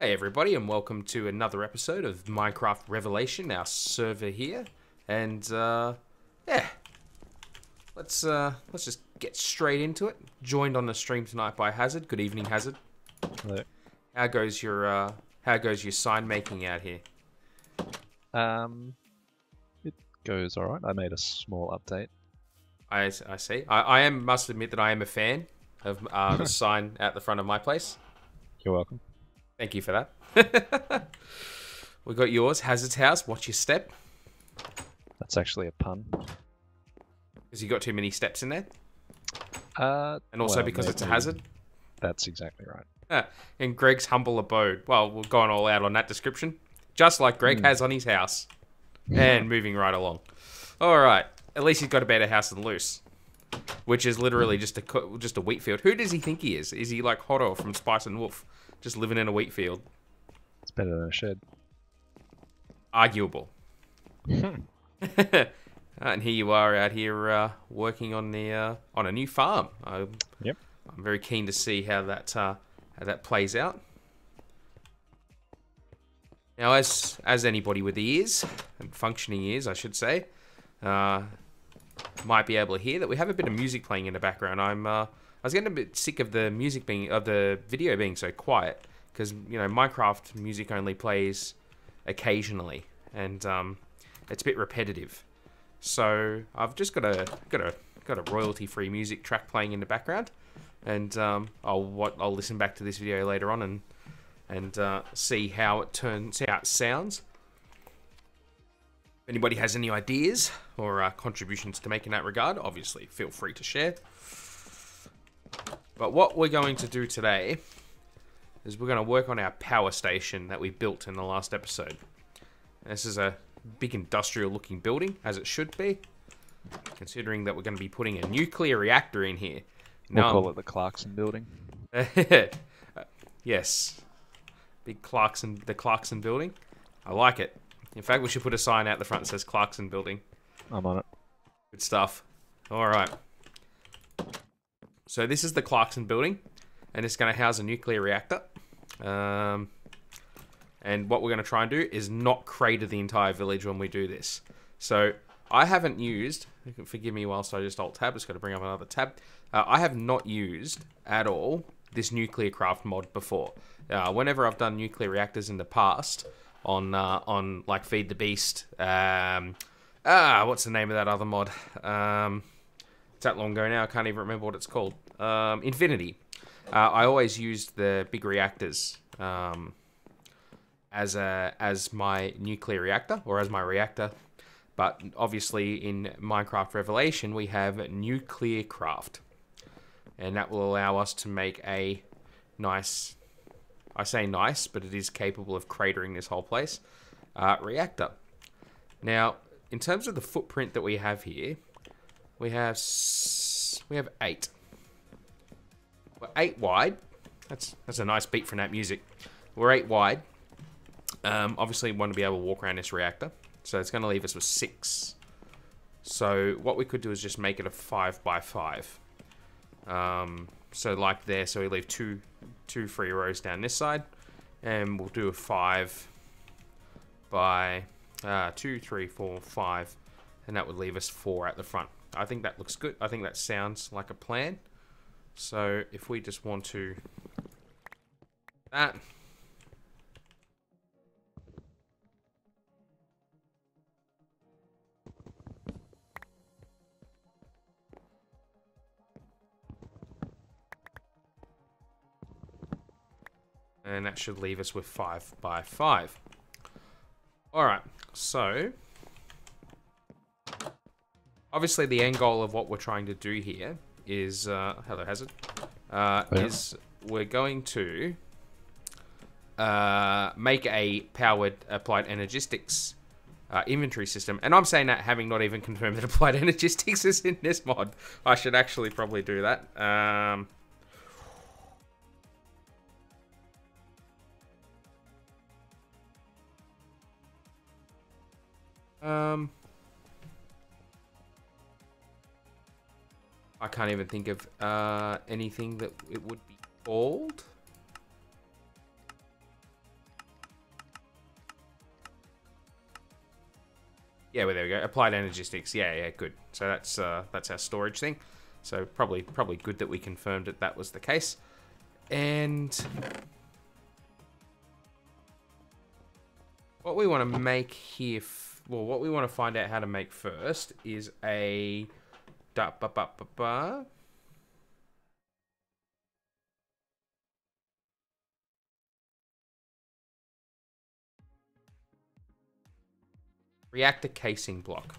Hey everybody, and welcome to another episode of Minecraft Revelation, our server here. And yeah, let's just get straight into it. Joined on the stream tonight by Hazard. Good evening, Hazard. Hello. How goes your sign making out here? It goes all right. I made a small update. I see. Must admit that I am a fan of the sign at the front of my place. You're welcome. Thank you for that. We got yours, Hazard's house. Watch your step. That's actually a pun. Because you got too many steps in there. And also well, because it's a maybe. hazard. That's exactly right. In Greg's humble abode. Well, we're going all out on that description. Just like Greg has on his house. And moving right along. Alright. At least he's got a better house than Loose. Which is literally just a wheat field. Who does he think he is? Is he like Hodor from Spice and Wolf? Just living in a wheat field? It's better than a shed. Arguable. And here you are out here working on a new farm. Yep. I'm very keen to see how that plays out. Now, as anybody with ears and functioning ears, I should say, might be able to hear that we have a bit of music playing in the background. I was getting a bit sick of the video being so quiet because Minecraft music only plays occasionally and it's a bit repetitive. So I've just got a royalty-free music track playing in the background, and I'll listen back to this video later on and see how it sounds. If anybody has any ideas or contributions to make in that regard, obviously feel free to share. But what we're going to do today is we're going to work on our power station that we built in the last episode. This is a big industrial looking building, as it should be, considering that we're going to be putting a nuclear reactor in here. We'll call it the Clarkson building. Yes. The Clarkson building. I like it. In fact, we should put a sign out the front that says Clarkson building. I'm on it. Good stuff. Alright. So this is the Clarkson building, and it's going to house a nuclear reactor. And what we're going to try and do is not crater the entire village when we do this. So I haven't used, forgive me whilst I just alt-tab, just got to bring up another tab. I have not used at all this nuclear craft mod before. Whenever I've done nuclear reactors in the past on like Feed the Beast, what's the name of that other mod? It's that long ago now, I can't even remember what it's called. Infinity. I always used the big reactors as my nuclear reactor, or as my reactor. But obviously in Minecraft Revelation, we have nuclear craft. And that will allow us to make a nice, I say nice, but it is capable of cratering this whole place, reactor. Now, in terms of the footprint that we have here, we have 8. We're 8 wide. That's a nice beat from that music. We're 8 wide. Obviously, we want to be able to walk around this reactor, so it's going to leave us with 6. So what we could do is just make it a 5 by 5. So like there, so we leave two free rows down this side, and we'll do a 5 by 2, 3, 4, 5, and that would leave us 4 at the front. I think that looks good. I think that sounds like a plan. So if we just want to that. And that should leave us with 5 by 5. Alright, so obviously the end goal of what we're trying to do here is, hello Hazard, is we're going to make a powered applied energistics inventory system. And I'm saying that having not even confirmed that applied energistics is in this mod. I should actually probably do that. I can't even think of anything that it would be called. Yeah, well, there we go. Applied energistics. Yeah, yeah, good. So that's our storage thing. So probably good that we confirmed that that was the case. And what we want to make here, well, what we want to find out how to make first is a reactor casing block.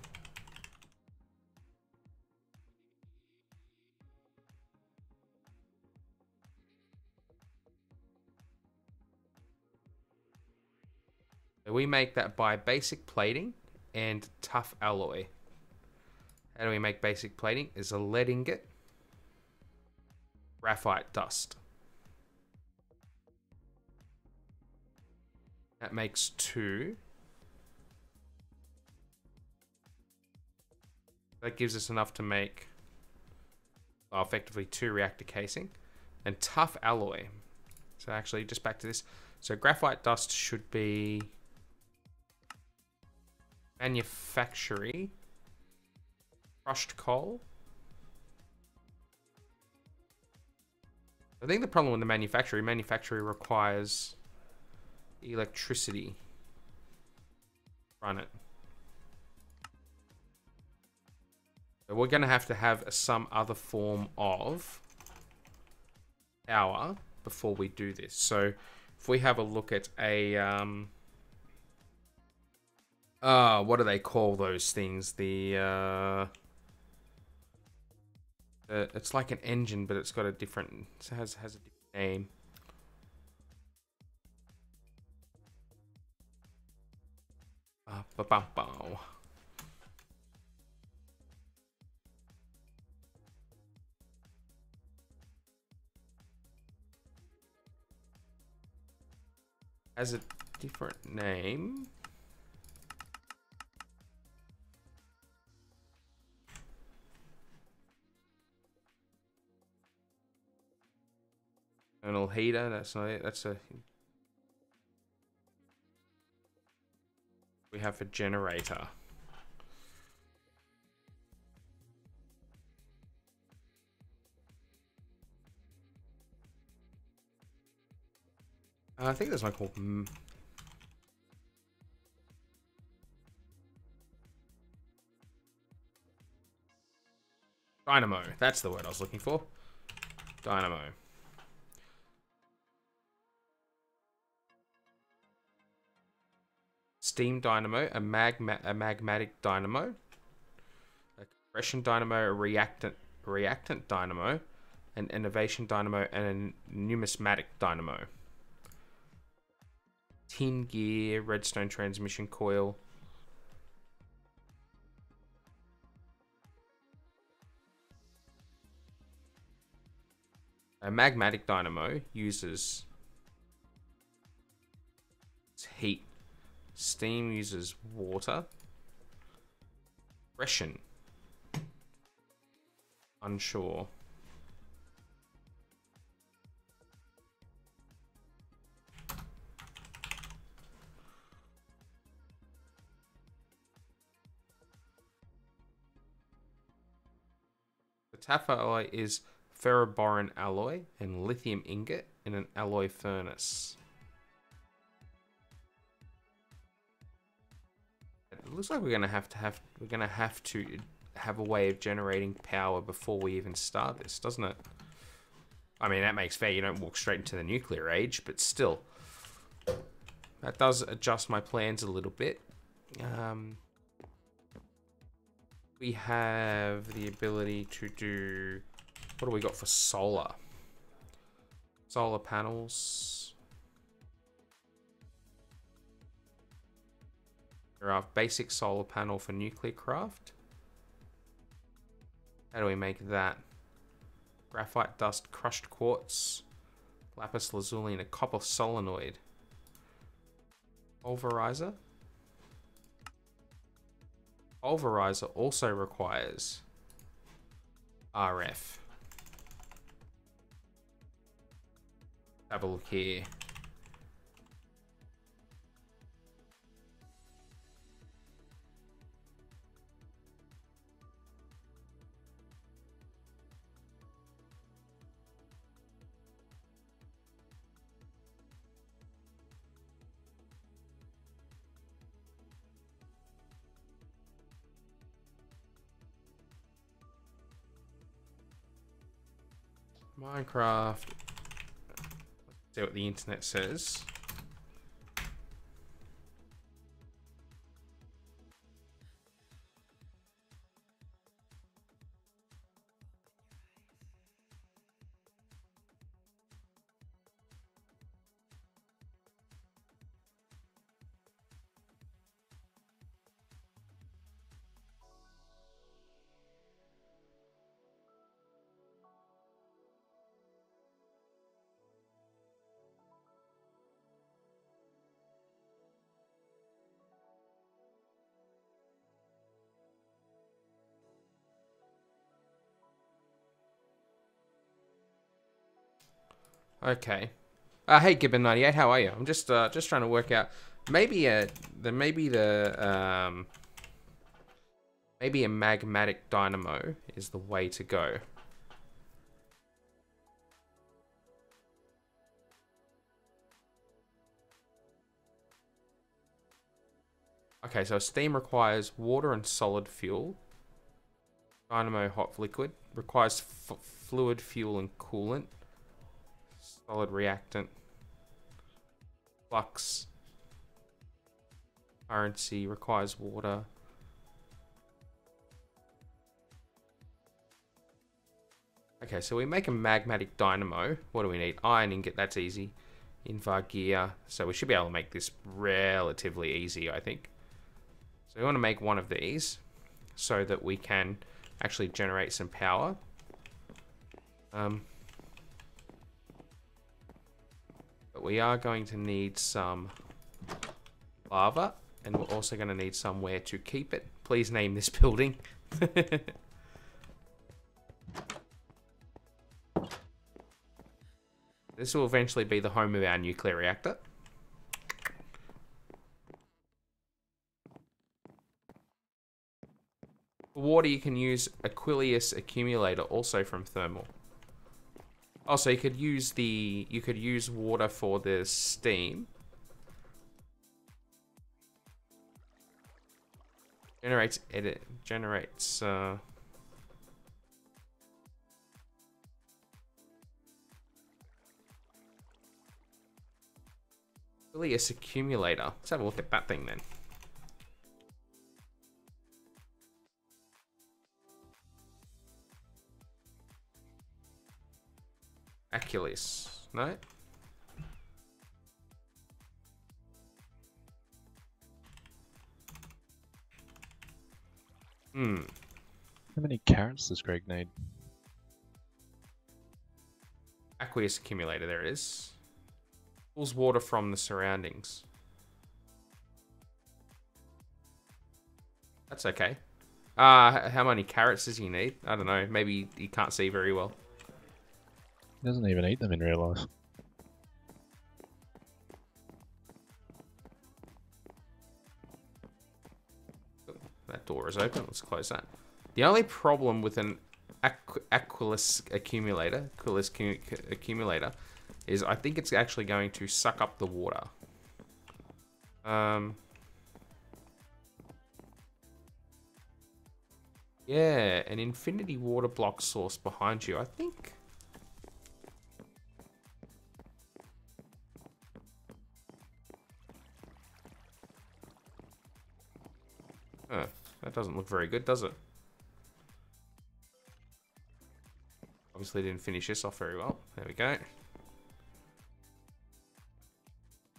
So we make that by basic plating and tough alloy. How do we make basic plating? Is a lead ingot, graphite dust. That makes 2. That gives us enough to make, well, effectively 2 reactor casing. And tough alloy. So actually, just back to this. So graphite dust should be manufactory, crushed coal. I think the problem with the manufactory requires electricity. Run it. So we're going to have some other form of power before we do this. So if we have a look at a what do they call those things? The it's like an engine, but it's got a different, it has a different name. Has a different name. Internal heater, that's not it. That's a, we have a generator. I think there's one called dynamo. That's the word I was looking for. Dynamo. Steam dynamo, a magmatic dynamo, a compression dynamo, a reactant dynamo, an innovation dynamo, and a numismatic dynamo. Tin gear, redstone transmission coil. A magmatic dynamo uses heat. Steam uses water. Compression. Unsure. The tough alloy is ferroboron alloy and lithium ingot in an alloy furnace. It looks like we're gonna have to have a way of generating power before we even start this, doesn't it? I mean, that makes fair. You don't walk straight into the nuclear age, but still, that does adjust my plans a little bit. We have the ability to do, what do we got for solar? Solar panels. There are basic solar panel for nuclear craft. How do we make that? Graphite dust, crushed quartz, lapis lazuli, and a copper solenoid. Pulverizer. Pulverizer also requires RF. Have a look here. Minecraft. Let's see what the internet says. Okay. Hey Gibbon98, how are you? I'm just trying to work out maybe maybe a magmatic dynamo is the way to go. Okay, so steam requires water and solid fuel. Dynamo hot liquid requires fluid fuel and coolant. Solid reactant. Flux. Currency requires water. Okay, so we make a magmatic dynamo. What do we need? Iron ingot, that's easy. Invar gear. So we should be able to make this relatively easy, I think. So we want to make one of these so that we can actually generate some power. But we are going to need some lava, and we're also going to need somewhere to keep it. Please name this building. This will eventually be the home of our nuclear reactor. For water, you can use Aquilius accumulator, also from thermal. Also, you could use water for the steam. Generates Aquilius accumulator. Let's have a look at that thing then. Aquilius, no? How many carrots does Greg need? Aqueous accumulator, there it is. Pulls water from the surroundings. That's okay. How many carrots does he need? I don't know. Maybe he can't see very well. He doesn't even eat them in real life. That door is open. Let's close that. The only problem with an Aquilus accumulator, is I think it's actually going to suck up the water. Yeah, an infinity water block source behind you, I think. Huh, that doesn't look very good, does it? Obviously didn't finish this off very well. There we go.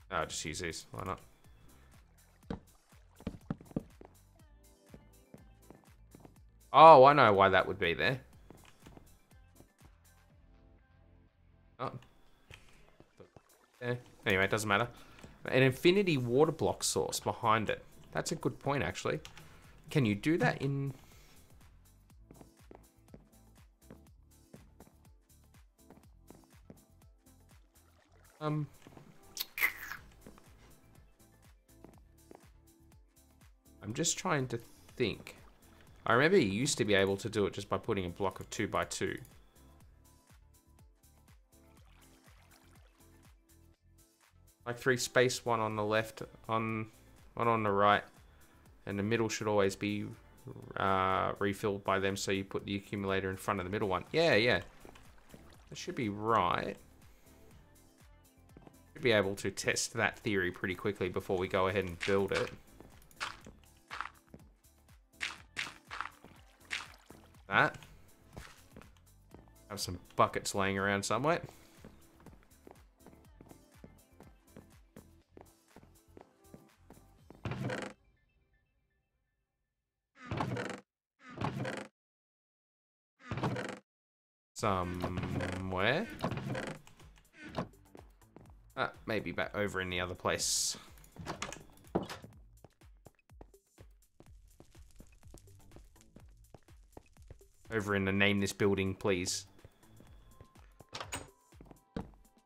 I'll just use these. Why not? Oh, I know why that would be there. Oh. Yeah. Anyway, it doesn't matter. An infinity water block source behind it. That's a good point, actually. Can you do that in... I'm just trying to think. I remember you used to be able to do it just by putting a block of 2 by 2. Like 3 space, 1 on the left, one on the right, and the middle should always be refilled by them, so you put the accumulator in front of the middle one. Yeah, yeah. It should be right. Should be able to test that theory pretty quickly before we go ahead and build it. That. Have some buckets laying around somewhere. Somewhere. Maybe back over in the other place. Over in the name this building, please.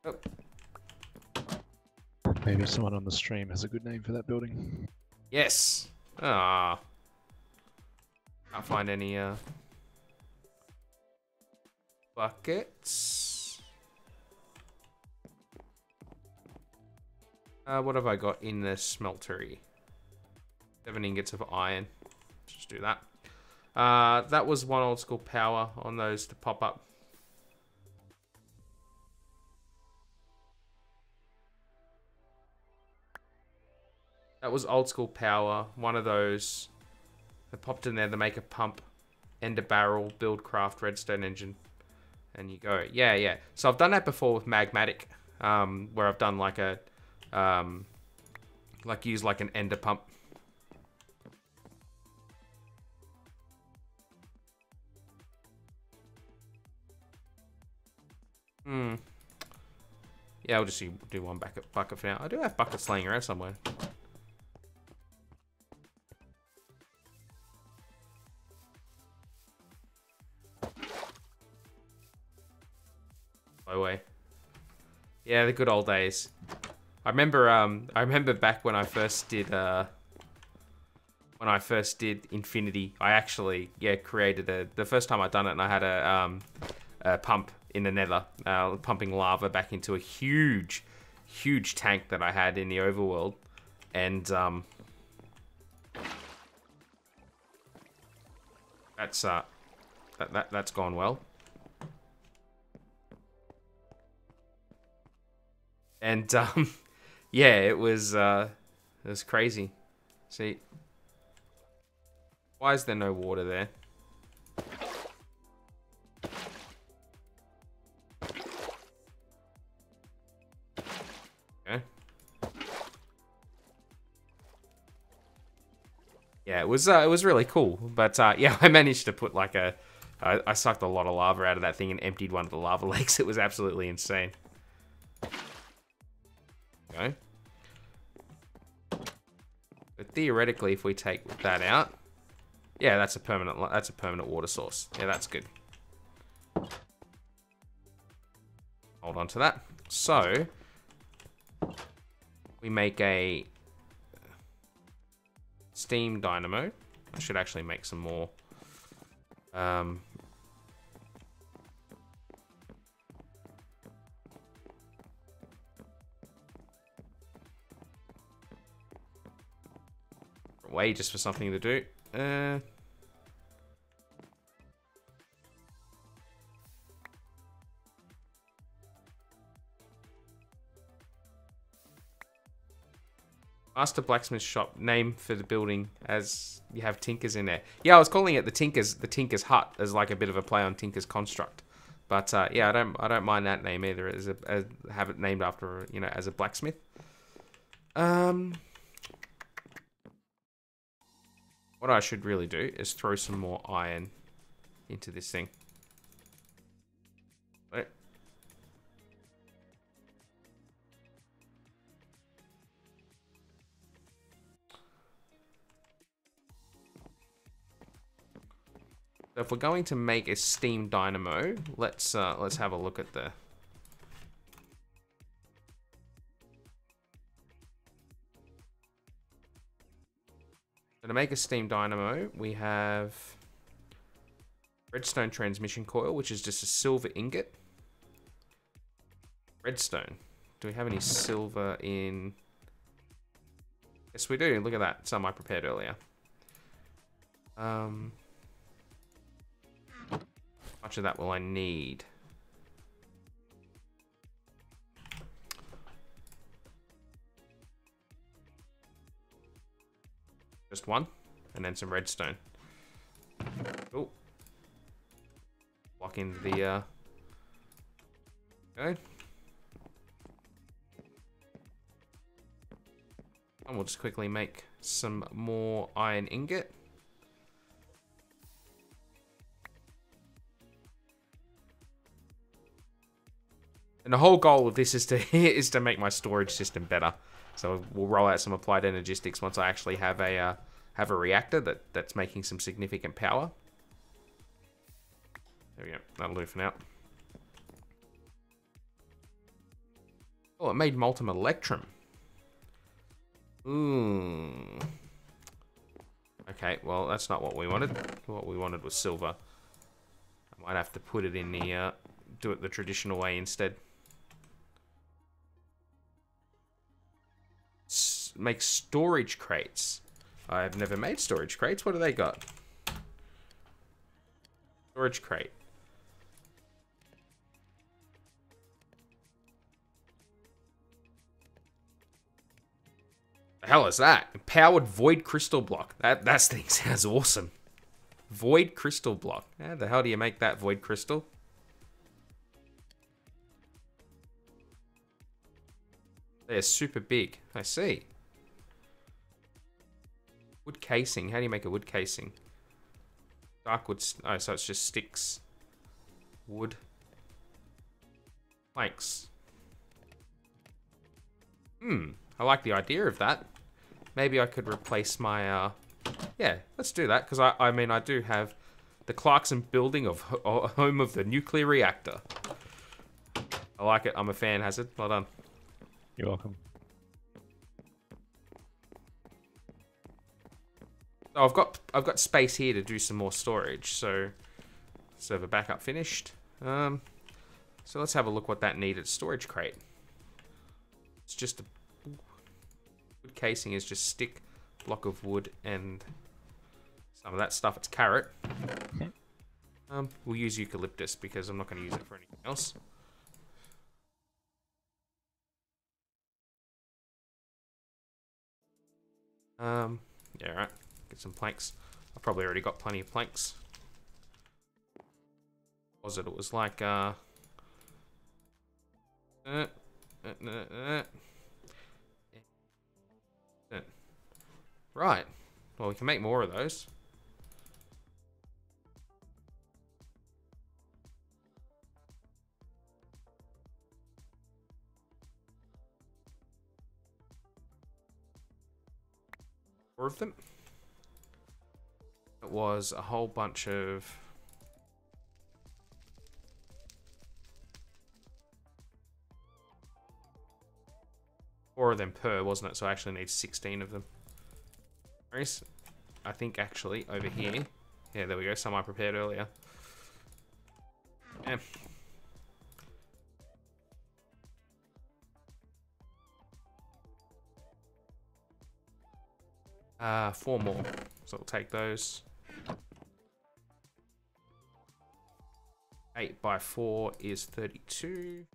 Oh. Maybe someone on the stream has a good name for that building. Yes. Ah. Can't find any buckets. What have I got in the smeltery? 7 ingots of iron. Just do that. That was one old school power on those to pop up. That was old school power. One of those. They popped in there to make a pump, end a barrel, build craft, redstone engine. And you go. Yeah, yeah. So I've done that before with Magmatic. Where I've done like a... use like an ender pump. Yeah, I'll just do one bucket for now. I do have buckets laying around somewhere. No way. Yeah, the good old days. I remember back when I first did Infinity. I actually created the first time I done it, and I had a pump in the Nether, pumping lava back into a huge tank that I had in the overworld, and that's gone well. And yeah, it was crazy. See, why is there no water there? Okay. Yeah, it was really cool, but yeah, I managed to put like I sucked a lot of lava out of that thing and emptied one of the lava lakes. It was absolutely insane. Okay. But theoretically, if we take that out, yeah, that's a permanent water source. Yeah, that's good. Hold on to that. So we make a steam dynamo. I should actually make some more. Way just for something to do. Master Blacksmith Shop, name for the building as you have Tinkers in there. Yeah, I was calling it the Tinker's Hut as like a bit of a play on Tinker's Construct. But yeah, I don't mind that name either. As have it named after, you know, as a blacksmith. What I should really do is throw some more iron into this thing. Right. So if we're going to make a steam dynamo, let's have a look at the... So to make a steam dynamo, we have redstone transmission coil, which is just a silver ingot. Redstone. Do we have any silver in... Yes, we do. Look at that. Some I prepared earlier. How much of that will I need? Just one. And then some redstone. Oh. Lock into the, okay. And we'll just quickly make some more iron ingot. And the whole goal of this is to is to make my storage system better. So we'll roll out some applied energistics once I actually have a reactor that's making some significant power. There we go. That'll do for now. Oh, it made molten electrum. Ooh. Okay, well, that's not what we wanted. What we wanted was silver. I might have to put it in the, do it the traditional way instead. Make storage crates. I've never made storage crates. What do they got? Storage crate. The hell is that? Powered void crystal block. That thing sounds awesome. Void crystal block. How the hell do you make that void crystal? They're super big. I see. Wood casing. How do you make a wood casing? Dark wood. Oh, so it's just sticks. Wood. Planks. I like the idea of that. Maybe I could replace my, yeah, let's do that. Because I mean, I do have the Clarkson building of home of the nuclear reactor. I like it. I'm a fan, Hazard. Well done. You're welcome. Oh, I've got space here to do some more storage. So server backup finished. So let's have a look what that needed. Storage crate. It's just a wood casing is just stick, block of wood, and some of that stuff. It's carrot. Okay. We'll use eucalyptus because I'm not going to use it for anything else. Yeah, right. Get some planks. I've probably already got plenty of planks. What was it? It was like, right. Well, we can make more of those. Four of them. It was a whole bunch of... Four of them per, wasn't it? So I actually need 16 of them. I think actually over here. Yeah, there we go. Some I prepared earlier. Yeah. 4 more. So we'll take those. 8 by 4 is 32.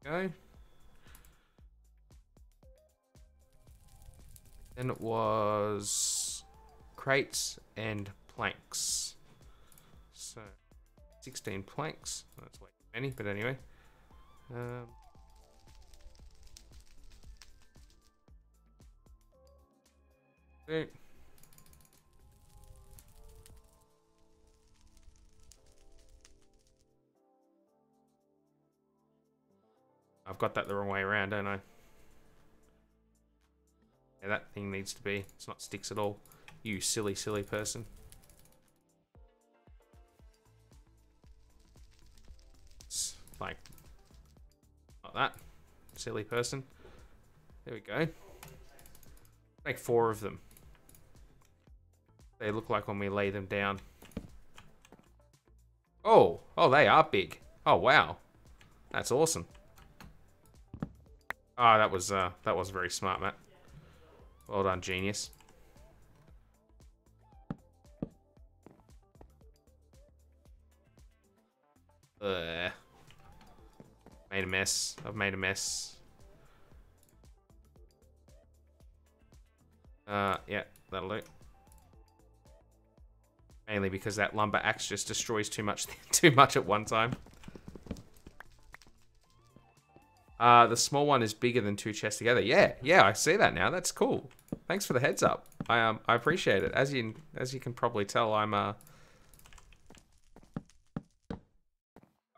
Go. Then it was crates and planks. So 16 planks. That's way too many, but anyway. Okay. I've got that the wrong way around, don't I? Yeah, that thing needs to be. It's not sticks at all. You silly, silly person. It's like, not that. Silly person. There we go. Make 4 of them. They look like when we lay them down. Oh, they are big. Oh, wow. That's awesome. Ah, that was very smart, Matt. Well done, genius. Made a mess. I've made a mess. Yeah, that'll do. Mainly because that lumber axe just destroys too much at one time. The small one is bigger than 2 chests together. Yeah, I see that now. That's cool. Thanks for the heads up. I appreciate it. As you can probably tell, I'm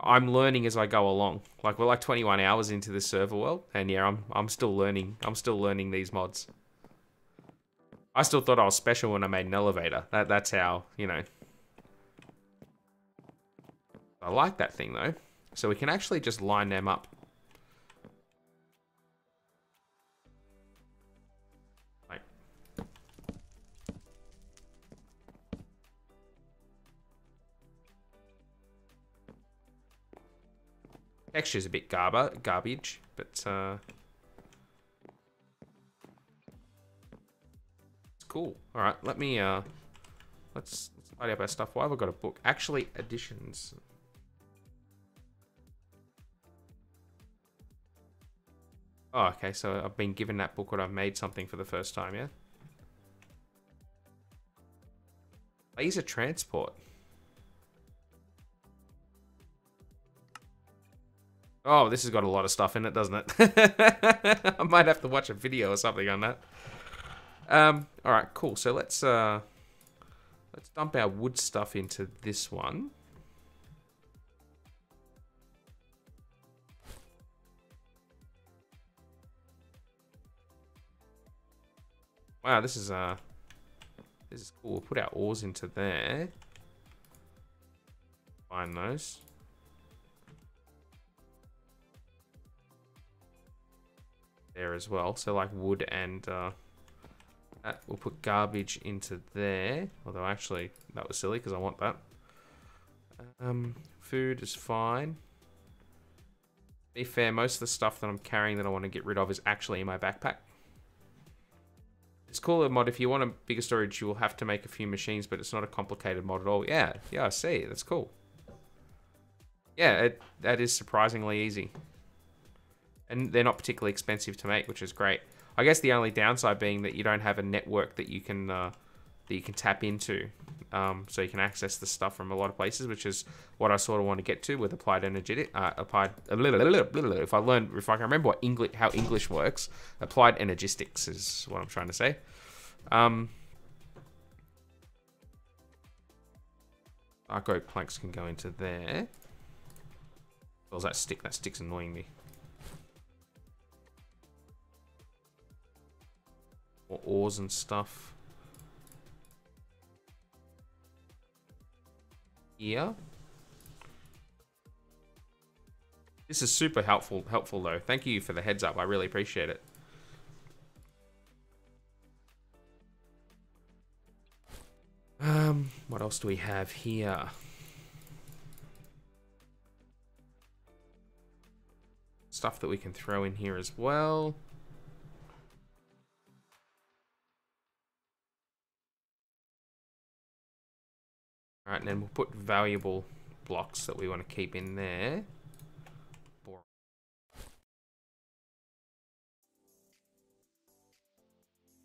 learning as I go along. Like, we're like 21 hours into this server world, and yeah, I'm still learning. I'm still learning these mods. I still thought I was special when I made an elevator. That's how, you know. I like that thing though. So we can actually just line them up. Like. Texture's a bit garbage, but it's cool. All right, let me let's tidy up our stuff. Why have I got a book? Actually, additions. Oh, okay. So I've been given that book when I've made something for the first time. Yeah. Laser transport. Oh, this has got a lot of stuff in it, doesn't it? I might have to watch a video or something on that. All right, cool. So let's dump our wood stuff into this one. Wow, this is cool. We'll put our ores into there. Find those. There as well. So like wood and we'll put garbage into there. Although actually that was silly because I want that. Food is fine. To be fair, most of the stuff that I'm carrying that I want to get rid of is actually in my backpack. It's cool mod. If you want a bigger storage, you will have to make a few machines, but it's not a complicated mod at all. Yeah, I see. That's cool. Yeah, that is surprisingly easy. And they're not particularly expensive to make, which is great. I guess the only downside being that you don't have a network that you can tap into, so you can access the stuff from a lot of places, which is what I sort of want to get to with applied energetic. If I can remember how English works, applied energistics is what I'm trying to say. Arc oak planks can go into there. What was that stick? That stick's annoying me. More ores and stuff. Here. This is super helpful though. Thank you for the heads up. I really appreciate it. What else do we have here? Stuff that we can throw in here as well. All right, and then we'll put valuable blocks that we want to keep in there.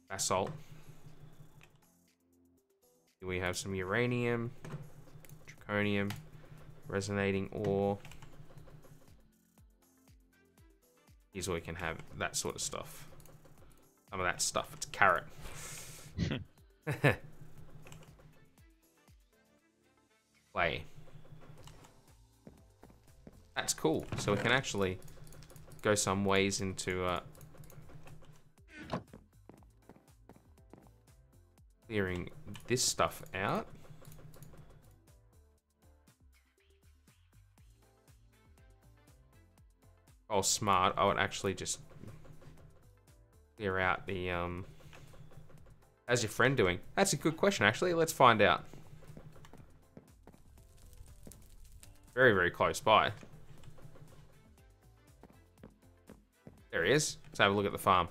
Basalt. Here we have some uranium, zirconium, resonating ore. Here's where we can have that sort of stuff. Some of that stuff. It's carrot. Clay. That's cool. So we can actually go some ways into clearing this stuff out. Oh, smart. I would actually just clear out the how's your friend doing? That's a good question, actually. Let's find out. Very, very close by. There he is. Let's have a look at the farm.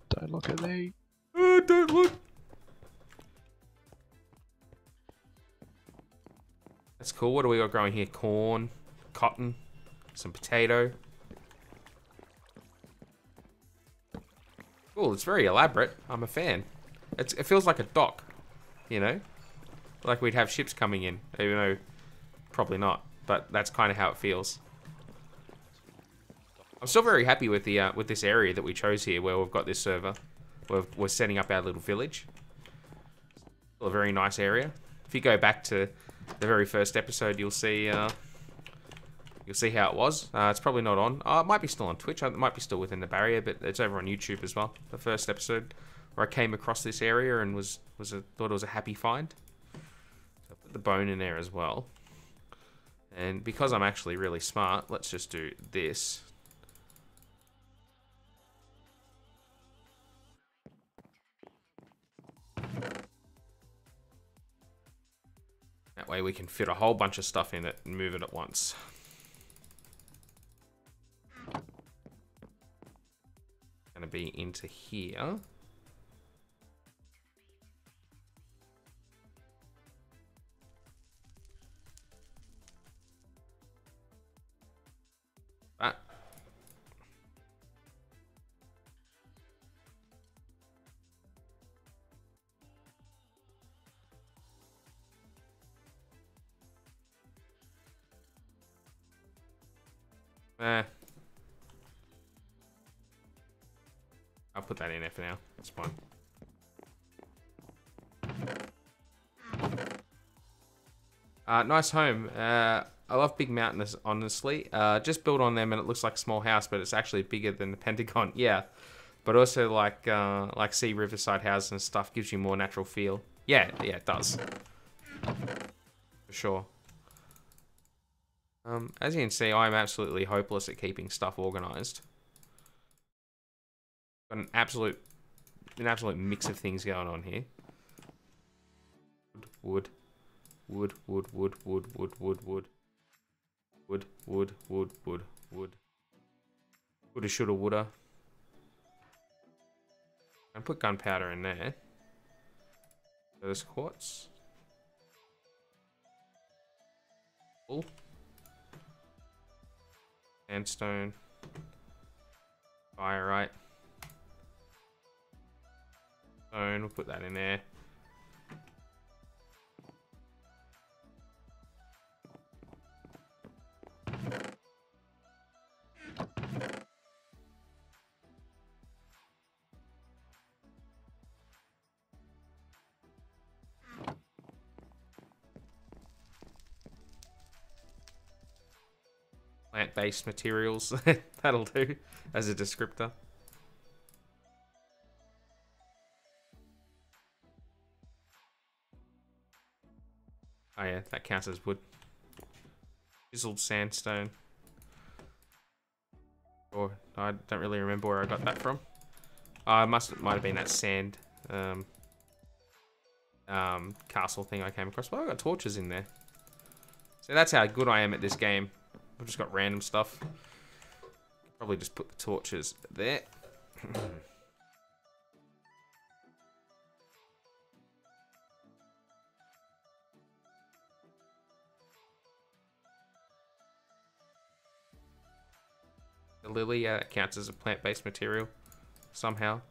Don't look at me. Don't look. That's cool. What do we got growing here? Corn, cotton. some potato. Cool, it's very elaborate. I'm a fan. It feels like a dock, you know? Like we'd have ships coming in, even though probably not. But that's kind of how it feels. I'm still very happy with the with this area that we chose here, where we've got this server. We're setting up our little village. Still a very nice area. If you go back to the very first episode, you'll see how it was. It's probably not on. It might be still on Twitch. It might be still within the barrier, but it's over on YouTube as well. The first episode where I came across this area and thought it was a happy find. So I put the bone in there as well. And because I'm actually really smart, let's just do this. That way we can fit a whole bunch of stuff in it and move it at once. Gonna be into here. That. I'll put that in there for now. That's fine. Nice home. I love big mountains, honestly. Just built on them and it looks like a small house, but it's actually bigger than the Pentagon. Yeah. But also like sea riverside houses and stuff gives you more natural feel. Yeah, it does. For sure. As you can see, I'm absolutely hopeless at keeping stuff organized. Got an absolute mix of things going on here. Wood. Woulda, shoulda, woulda. And put gunpowder in there. Those quartz. Cool. Sandstone. Fireite. Stone, we'll put that in there. Plant-based materials, that'll do as a descriptor. Oh yeah, that counts as wood. Chiseled sandstone. Or I don't really remember where I got that from. It might have been that sand castle thing I came across. Well, I got torches in there. So that's how good I am at this game. I've just got random stuff. Probably just put the torches there. The lily, yeah, that counts as a plant-based material somehow.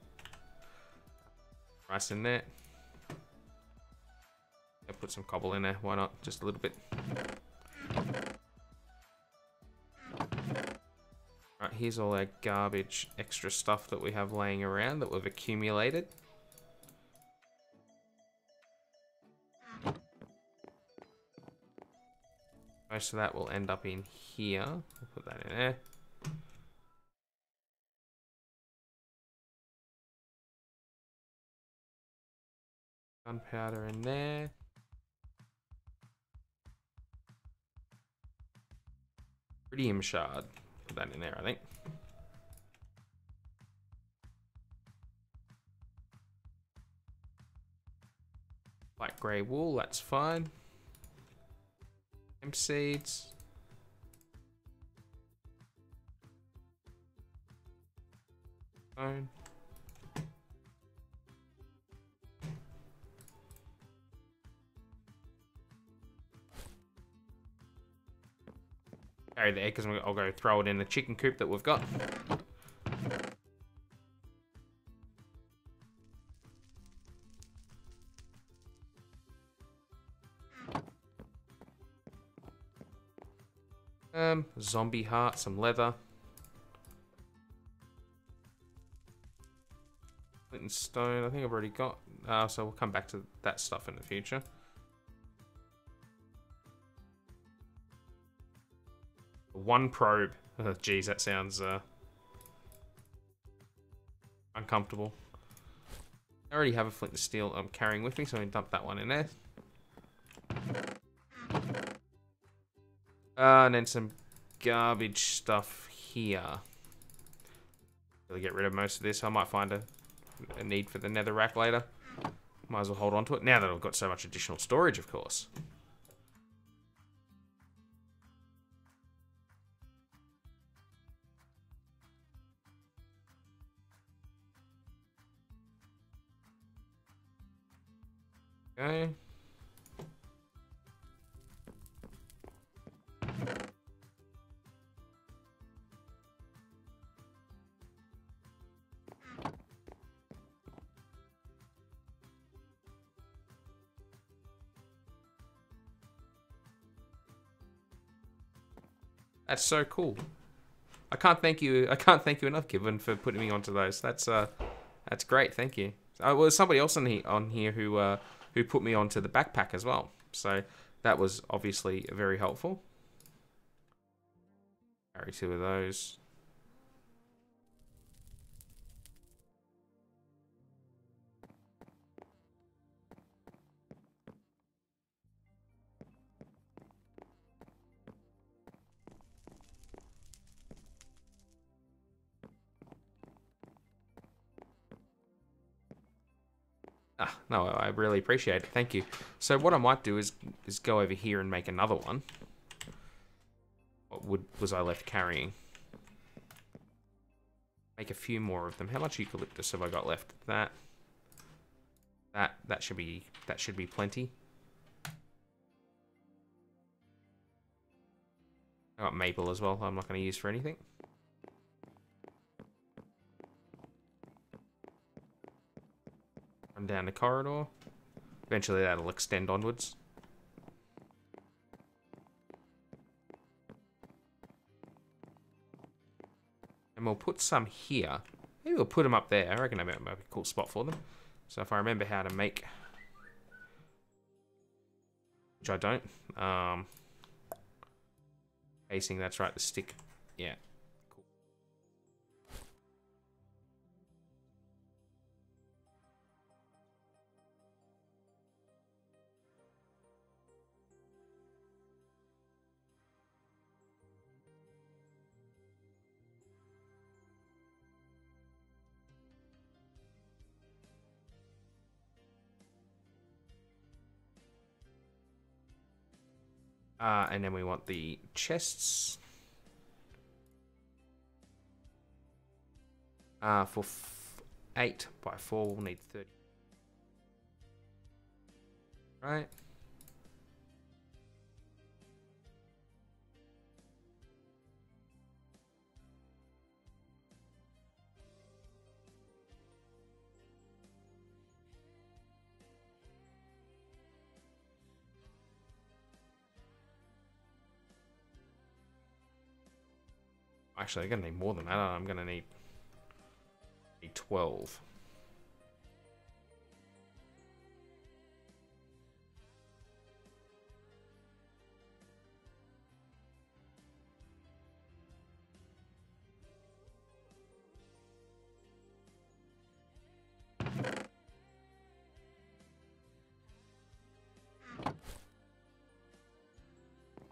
Rice in there. I'll put some cobble in there. Why not? Just a little bit. Right, here's all our garbage extra stuff that we have laying around that we've accumulated. Most of that will end up in here. We'll put that in there. Gunpowder in there. Iridium shard. Put that in there, I think. Light grey wool, that's fine. Hemp seeds. Bone. carry the egg because I'll go throw it in the chicken coop that we've got. Zombie heart, some leather. Flint and stone, I think I've already got. So we'll come back to that stuff in the future. One probe. Oh, geez, that sounds uncomfortable. I already have a flint and steel I'm carrying with me, so I'm going to dump that one in there. And then some garbage stuff here. Really get rid of most of this. I might find a need for the nether rack later. Might as well hold on to it. Now that I've got so much additional storage, of course. Okay. That's so cool. I can't thank you enough, Given, for putting me onto those. That's great. Thank you. Well, there's somebody else on here who put me onto the backpack as well. So that was obviously very helpful. Carry 2 of those. No, I really appreciate it. Thank you. So what I might do is go over here and make another one. What was I left carrying? Make a few more of them. How much eucalyptus have I got left? That should be plenty. I got maple as well. I'm not going to use for anything. Run down the corridor. Eventually that'll extend onwards. And we'll put some here. Maybe we'll put them up there. I reckon that might be a cool spot for them. So if I remember how to make... Which I don't. Casing, that's right, the stick. Yeah. And then we want the chests. For 8 by 4, we'll need 30. Right. Actually, I'm going to need more than that. I'm going to need 12.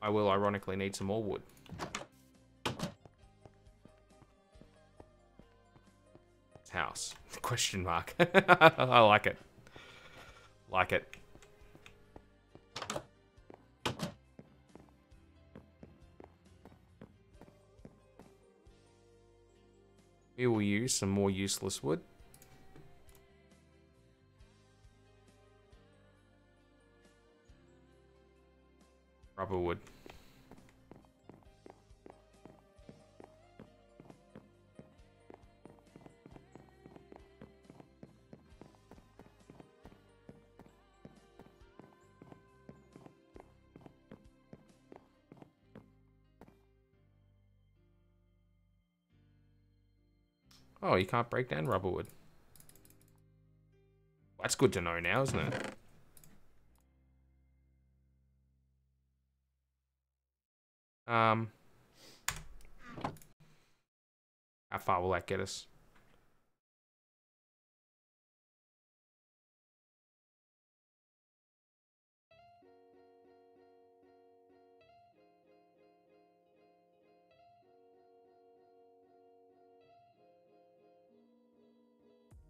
I will ironically need some more wood. House? Question mark. I like it. Like it. We will use some more useless wood. Rubber wood. Oh, you can't break down rubber wood. That's good to know now, isn't it? How far will that get us?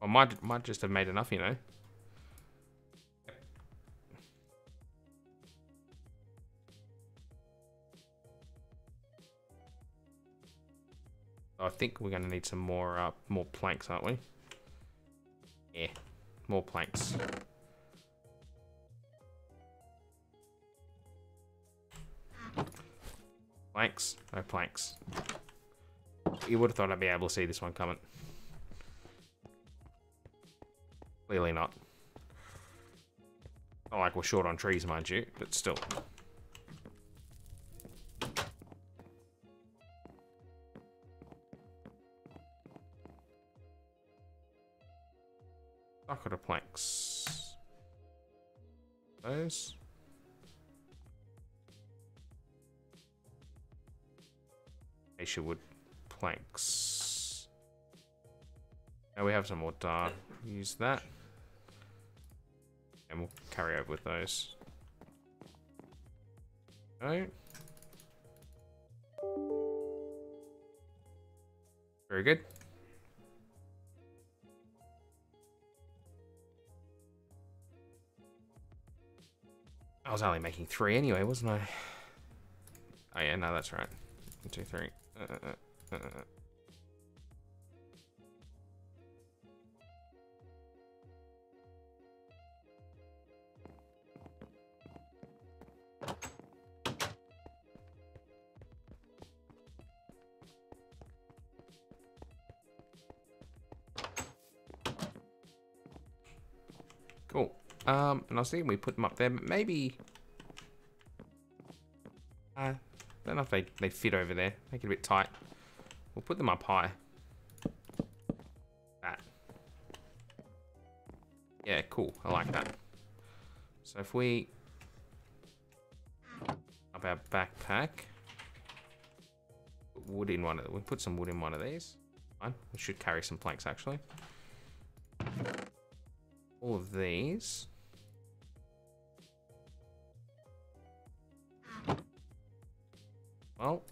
I might just have made enough, you know. I think we're going to need some more planks, aren't we? Yeah, more planks. Planks, no planks. You would have thought I'd be able to see this one coming. Clearly not. Not like we're short on trees, mind you, but still. Bucket of planks. Those. Acacia wood planks. Now we have some more dart. Use that. And we'll carry over with those. No. Very good. I was only making 3 anyway, wasn't I? Oh yeah, no, that's right. 1, 2, 3. Cool. And I was thinking we put them up there, but maybe... I don't know if they fit over there. Make it a bit tight. We'll put them up high. That. Yeah, cool. I like that. So if we... up our backpack... Put wood in one of... We'll put some wood in one of these. Fine. We should carry some planks, actually. All of these... Well...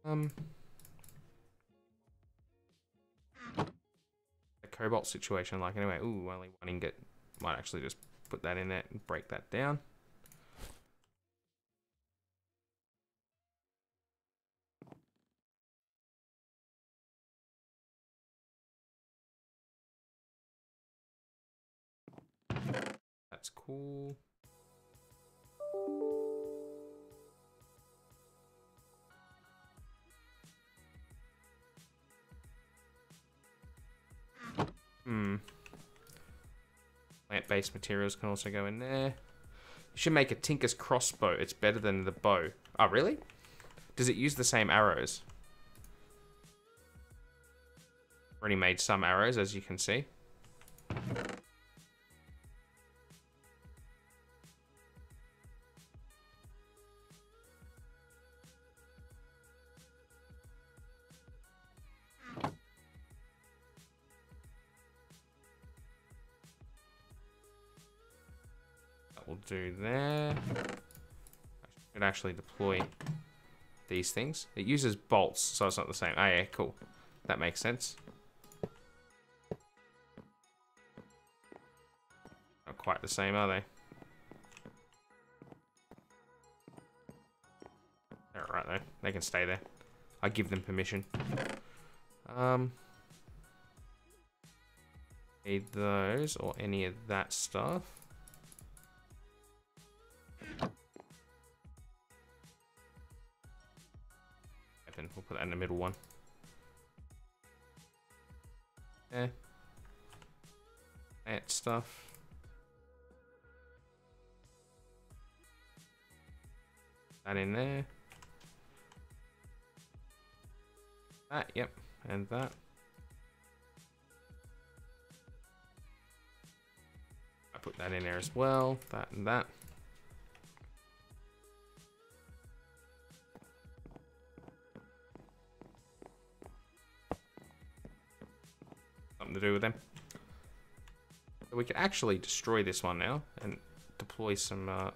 A cobalt situation, like, anyway. Ooh, only 1 ingot. Might actually just put that in there and break that down. That's cool. Plant-based materials can also go in there. You should make a Tinker's crossbow. It's better than the bow. Oh, really? Does it use the same arrows? Already made some arrows, as you can see. That will do there. I should actually deploy these things. It uses bolts, so it's not the same. Oh yeah, cool. That makes sense. Not quite the same, are they? They're alright though. They can stay there. I give them permission. Need those or any of that stuff. We'll put that in the middle one. Yeah. Plant stuff. That in there. That, yep, and that. I put that in there as well. That and that. Something to do with them. So we can actually destroy this one now and deploy some of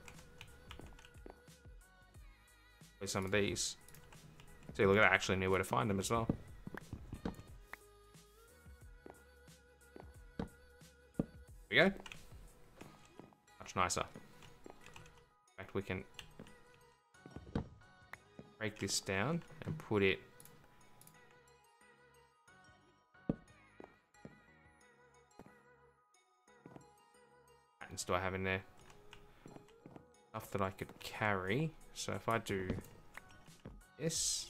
these. See, look at that, I actually knew where to find them as well. There we go. Much nicer. In fact, we can break this down and put it patterns do I have in there? Stuff that I could carry. So if I do this,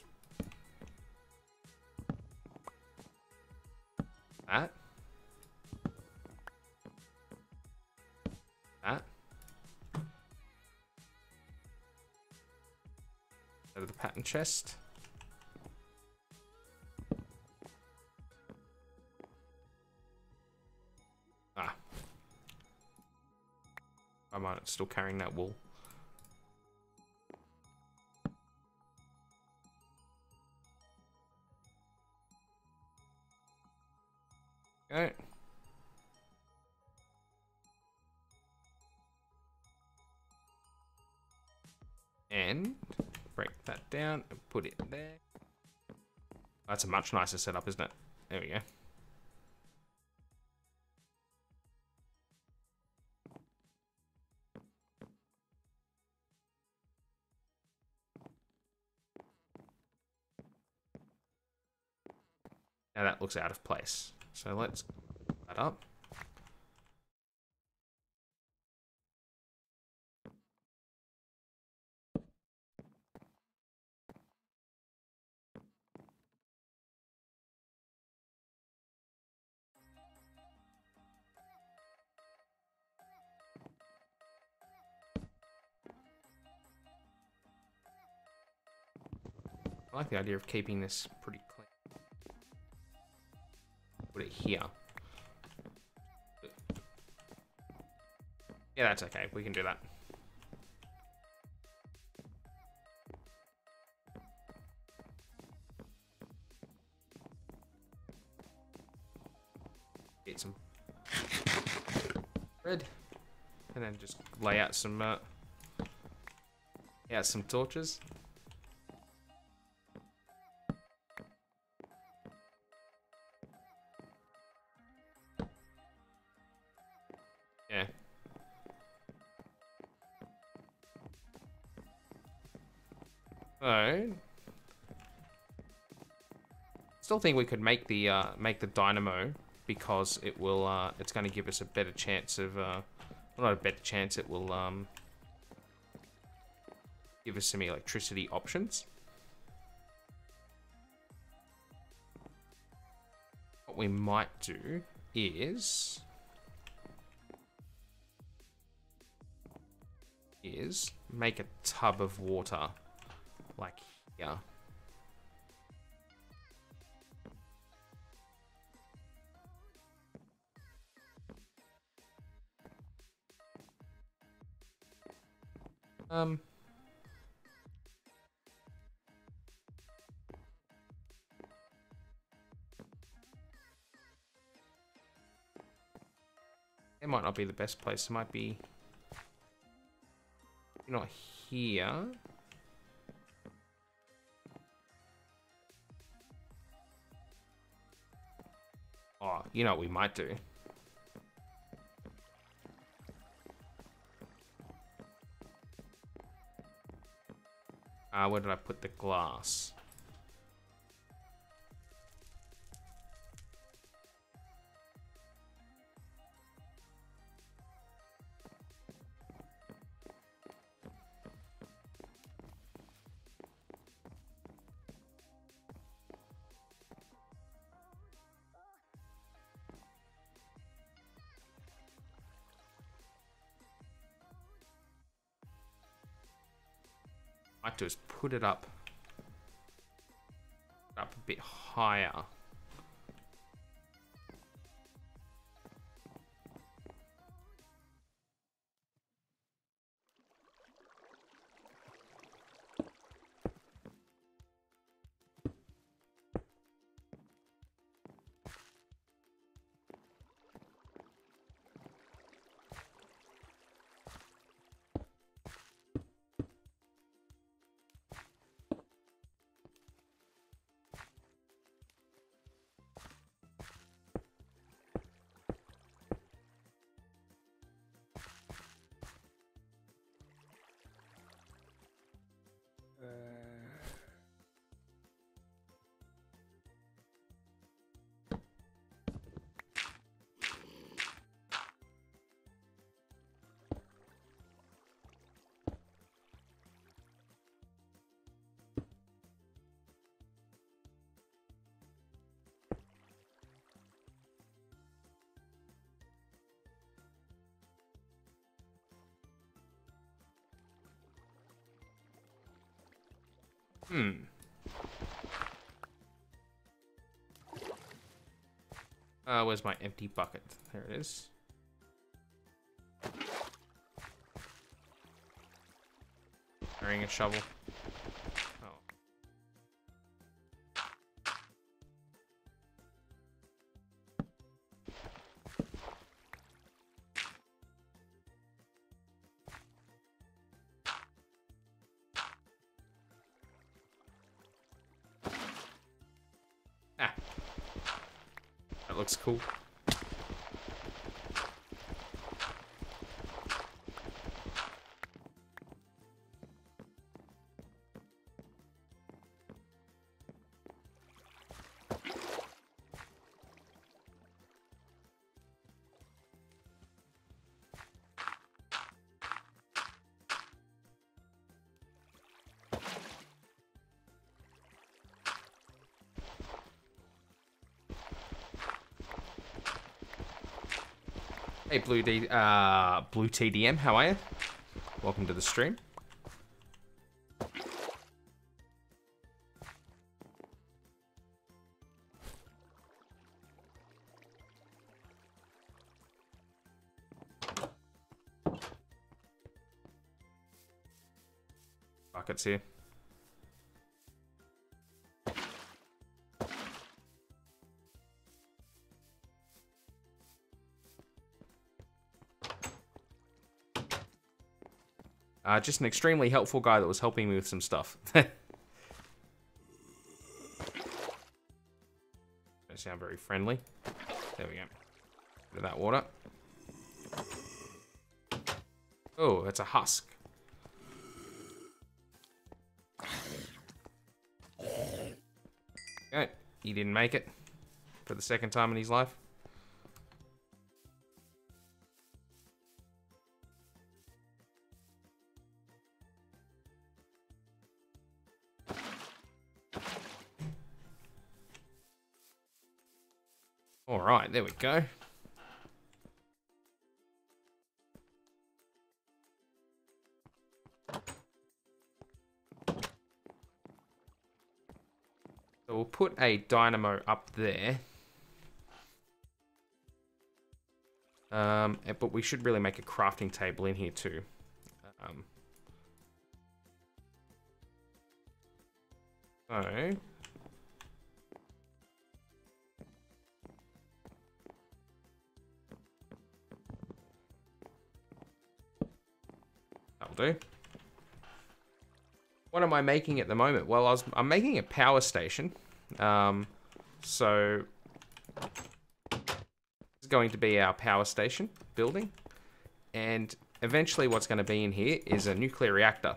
that, go to the pattern chest. I'm still carrying that wool. Okay. And break that down and put it there. That's a much nicer setup, isn't it? There we go. Now that looks out of place. So let's put that up. I like the idea of keeping this pretty clean. Put it here. Yeah, that's okay. We can do that. Get some bread, and then just lay out some torches. Yeah. So, still think we could make the dynamo, because it will it's going to give us a better chance of well, not a better chance, it will give us some electricity options. What we might do is make a tub of water like here. It might not be the best place. It might be not here. Oh, you know what we might do? Where did I put the glass? I might do is put it up a bit higher. Where's my empty bucket? There it is. Carrying a shovel. Oh. Ah. That looks cool. Hey, Blue TDM, how are you? Welcome to the stream. Buckets here. Just an extremely helpful guy that was helping me with some stuff. Don't sound very friendly. There we go. Bit of that water. Oh, it's a husk. Okay, he didn't make it for the second time in his life. All right, there we go. So we'll put a dynamo up there. But we should really make a crafting table in here too. So... do. What am I making at the moment? Well, I'm making a power station. So this is going to be our power station building, and eventually what's going to be in here is a nuclear reactor.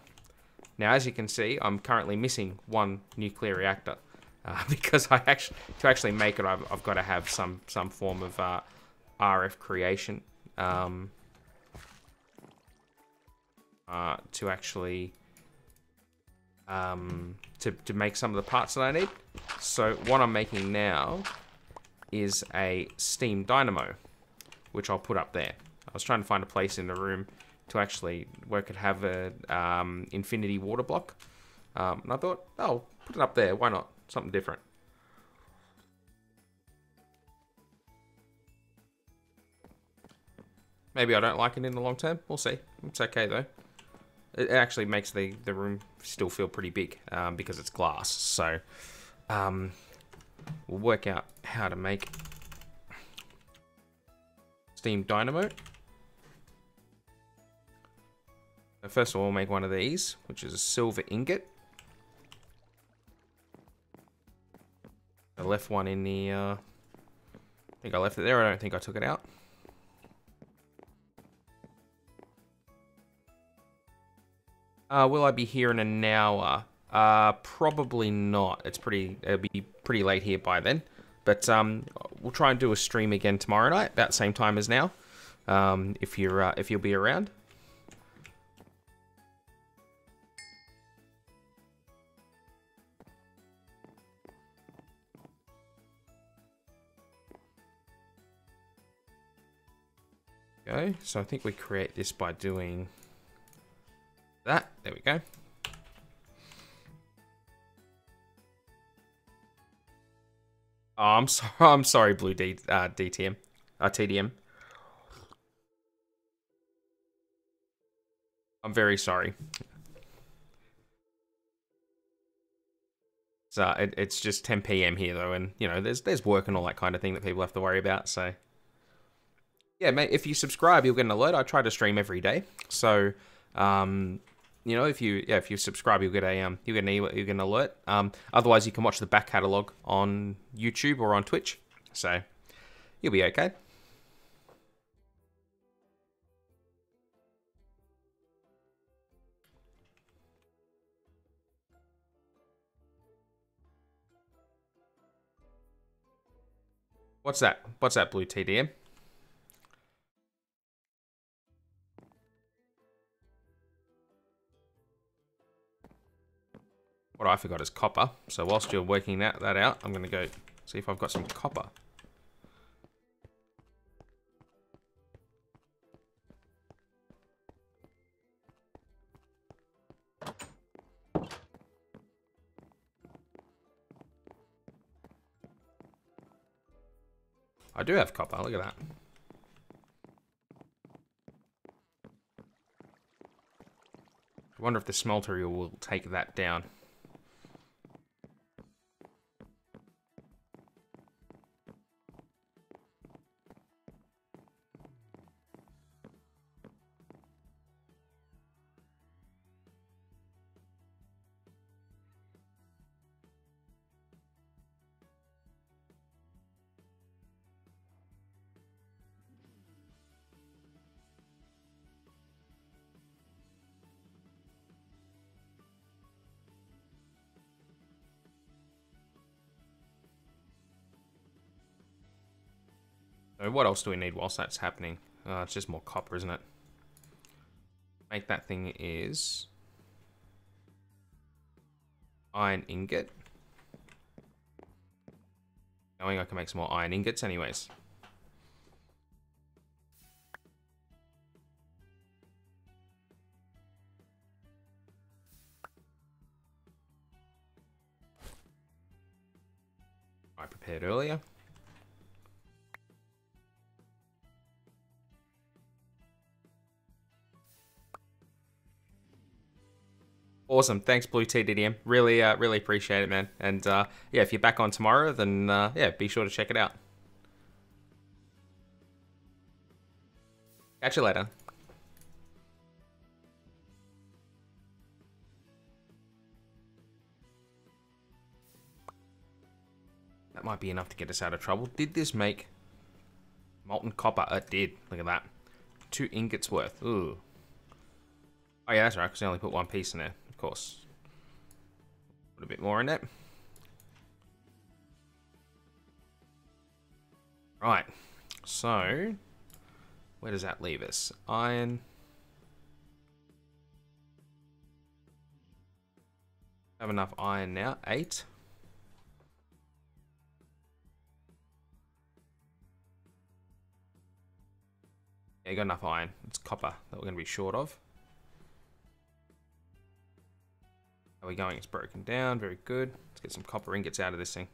Now, as you can see, I'm currently missing one nuclear reactor because to actually make it, I've got to have some form of RF creation. To actually to make some of the parts that I need. So what I'm making now is a steam dynamo, which I'll put up there. I was trying to find a place in the room to actually where I could have a infinity water block. And I thought, oh, put it up there. Why not? Something different. Maybe I don't like it in the long term. We'll see. It's okay, though. It actually makes the room still feel pretty big because it's glass. So we'll work out how to make steam dynamo. So first of all, we'll make one of these, which is a silver ingot. I left one in the... I think I left it there. I don't think I took it out. Will I be here in an hour? Probably not. It'll be pretty late here by then. But we'll try and do a stream again tomorrow night, about the same time as now. If you'll be around. Okay, so I think we create this by doing that. There we go. Oh, I'm sorry. I'm sorry, Blue DTM, TDM. I'm very sorry. So it's just 10 p.m. here though, and you know there's work and all that kind of thing that people have to worry about. So yeah, mate, if you subscribe, you'll get an alert. I try to stream every day, so you know, if you subscribe, you'll get an alert. Otherwise, you can watch the back catalog on YouTube or on Twitch. So you'll be okay. What's that? What's that, Blue TDM? What I forgot is copper. So whilst you're working that out, I'm going to go see if I've got some copper. I do have copper, look at that. I wonder if the smelter will take that down. So what else do we need whilst that's happening? It's just more copper, isn't it? Make that thing is iron ingot. Knowing I can make some more iron ingots anyways. I prepared earlier. Awesome. Thanks, Blue TDM. Really, really appreciate it, man. And yeah, if you're back on tomorrow, then yeah, be sure to check it out. Catch you later. That might be enough to get us out of trouble. Did this make molten copper? It did. Look at that. 2 ingots worth. Ooh. Oh yeah, that's right, because I only put 1 piece in there. Of course. Put a bit more in it. Right. So, where does that leave us? Iron. Have enough iron now. 8. Yeah, you got enough iron. It's copper that we're going to be short of. How are we going? It's broken down. Very good. Let's get some copper ingots out of this thing.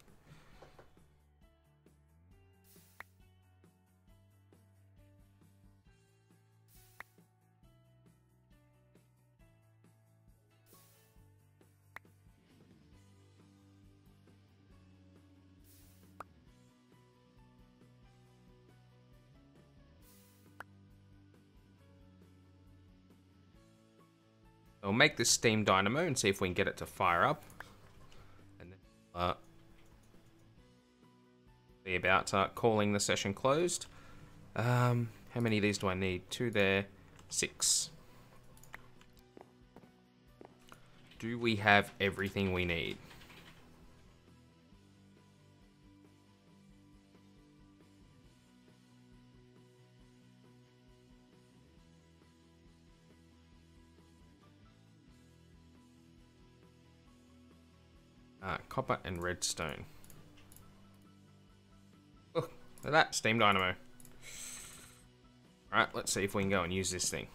We'll make this steam dynamo and see if we can get it to fire up. And then see about calling the session closed. How many of these do I need? 2 there, 6. Do we have everything we need? Copper and redstone. Oh, look at that, steam dynamo. Alright, let's see if we can go and use this thing.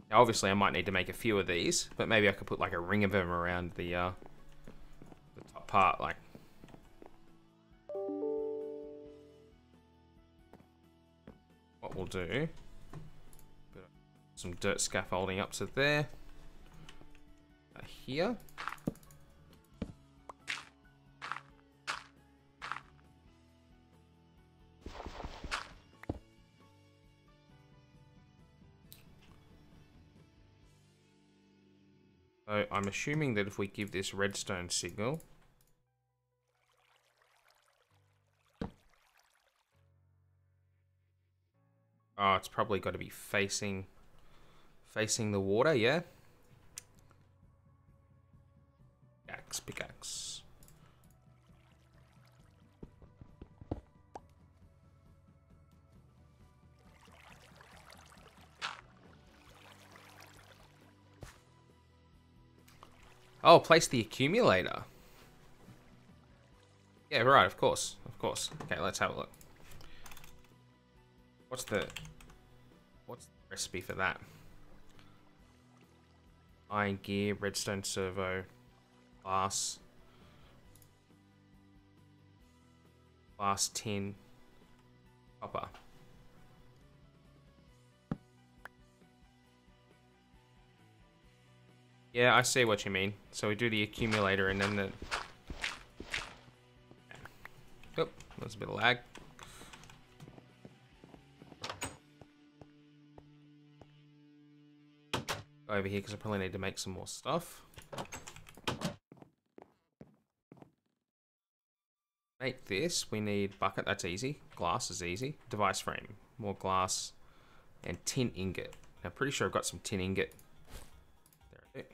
Now, obviously I might need to make a few of these, but maybe I could put like a ring of them around the top part, like. What we'll do, some dirt scaffolding up to there. Here. So I'm assuming that if we give this redstone signal, oh, it's probably got to be facing the water, yeah? Pickaxe. Oh, place the accumulator. Yeah, right, of course. Okay, let's have a look. What's the recipe for that? Iron gear, redstone servo, glass, tin, copper. Yeah, I see what you mean. So we do the accumulator and then the... Oh, there's a bit of lag. Go over here because I probably need to make some more stuff. Make this, we need bucket, that's easy. Glass is easy. Device frame, more glass, and tin ingot. I'm pretty sure I've got some tin ingot. There.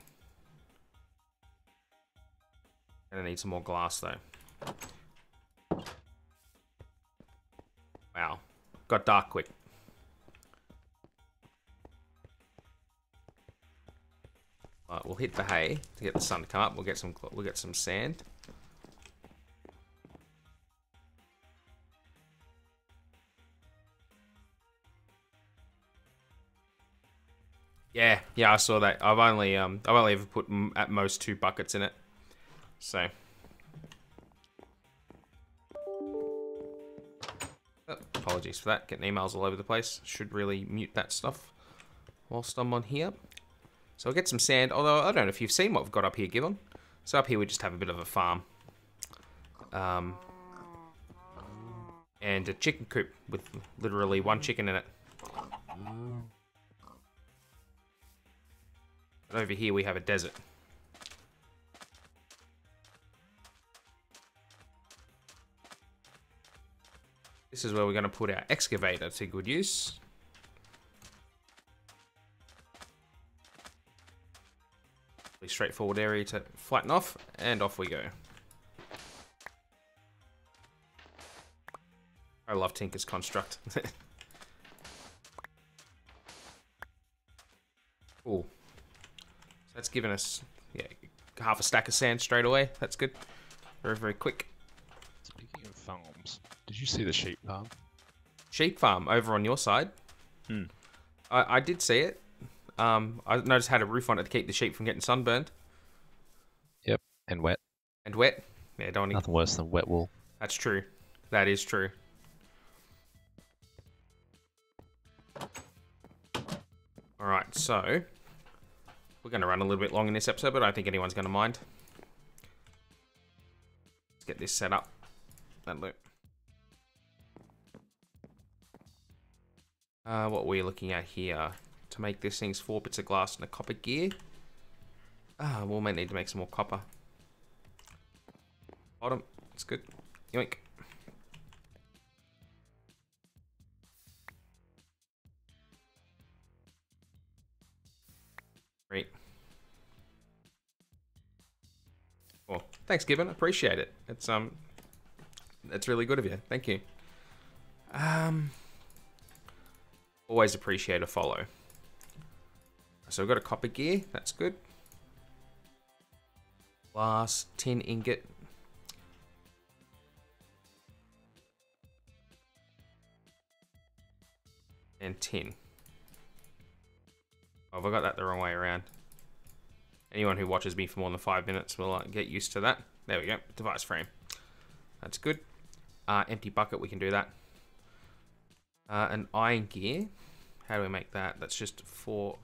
And I need some more glass though. Wow, got dark quick. We'll hit the hay to get the sun to come up. We'll get some sand. Yeah, I saw that. I've only ever put at most 2 buckets in it. So. Oh, apologies for that. Getting emails all over the place. Should really mute that stuff whilst I'm on here. So I'll get some sand, although I don't know if you've seen what we've got up here, Gibbon. So up here we just have a bit of a farm. And a chicken coop with literally 1 chicken in it. But over here we have a desert. This is where we're going to put our excavator to good use. Pretty straightforward area to flatten off, and off we go. I love Tinker's Construct. Cool. So that's given us half a stack of sand straight away. That's good. Very, very quick. Speaking of farms, did you see the sheep farm? Sheep farm over on your side. Hmm. I did see it. I noticed it had a roof on it to keep the sheep from getting sunburned Yep. And wet. and wet. Yeah, don't need... Nothing worse than wet wool. That's true. That is true. Alright, so... We're going to run a little bit long in this episode, but I don't think anyone's going to mind. Let's get this set up. That'll do. What are we looking at here? To make this thing's 4 bits of glass and a copper gear. We'll may need to make some more copper. Bottom. That's good. Yoink. Great. Well, thanks, Gibbon. Appreciate it. It's really good of you. Thank you. Always appreciate a follow. So we've got a copper gear. That's good. Glass, tin ingot. And tin. Oh, have I got that the wrong way around? Anyone who watches me for more than 5 minutes will get used to that. There we go. Device frame. That's good. Empty bucket. We can do that. An iron gear. How do we make that? That's just 5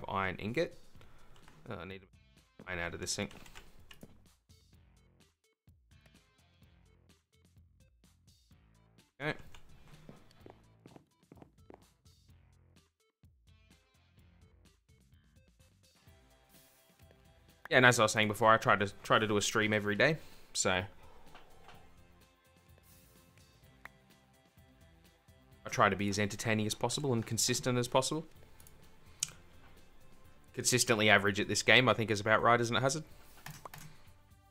iron ingot. I need to iron out of this thing. Okay. Yeah, and as I was saying before, I try to do a stream every day, so I try to be as entertaining as possible and consistent as possible. Consistently average at this game, I think, is about right, isn't it, Hazard?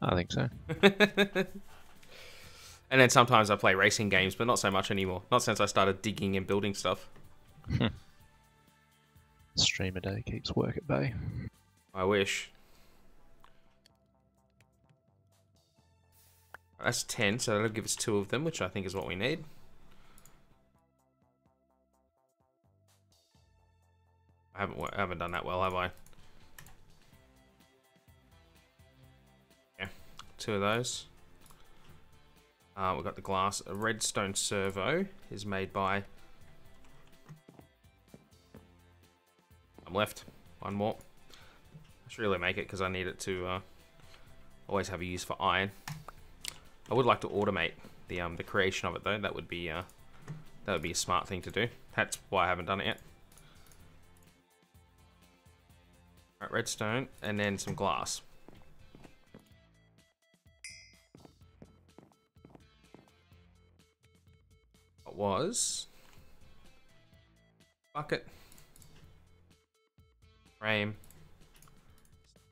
I think so. And then sometimes I play racing games, but not so much anymore. Not since I started digging and building stuff. Stream a day keeps work at bay. I wish. That's 10, so that'll give us 2 of them, which I think is what we need. I haven't done that well, have I? Yeah, 2 of those. We've got the glass. A redstone servo is made by... I'm left. 1 more. I should really make it because I need it to always have a use for iron. I would like to automate the creation of it though. That would be a smart thing to do. That's why I haven't done it yet. Alright, redstone and then some glass. What was bucket, frame,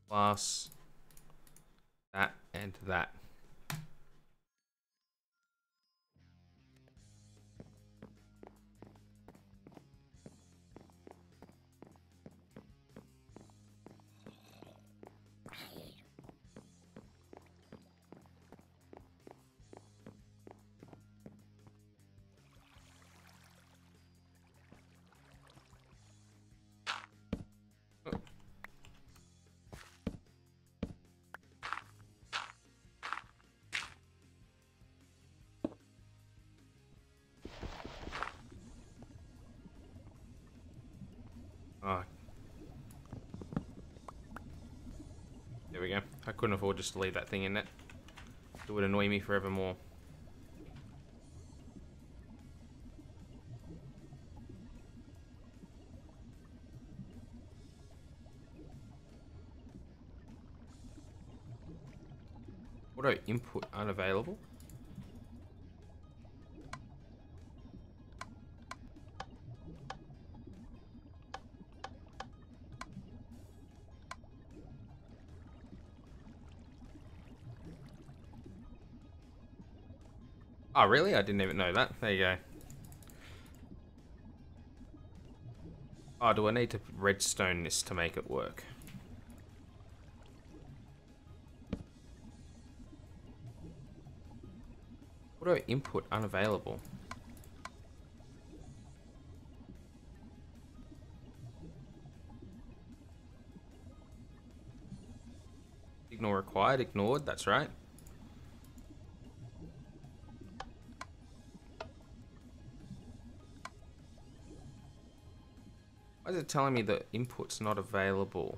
glass, that and that. Oh. There we go. I couldn't afford just to leave that thing in it. It would annoy me forevermore. Auto input unavailable. Oh, really? I didn't even know that. There you go. Oh, do I need to redstone this to make it work? Auto input unavailable. Ignore required. Ignored. That's right. Why is it telling me the input's not available?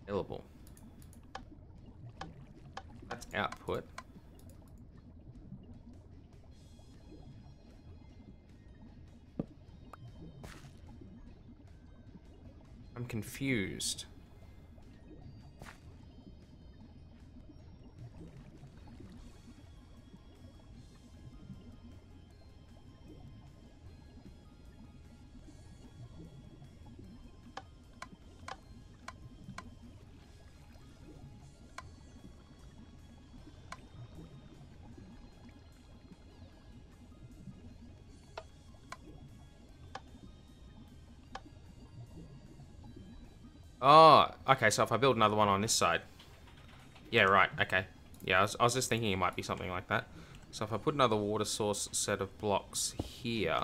Available. That's output. I'm confused. Oh, okay, so if I build another one on this side. Yeah, right, okay. Yeah, I was just thinking it might be something like that. So if I put another water source set of blocks here...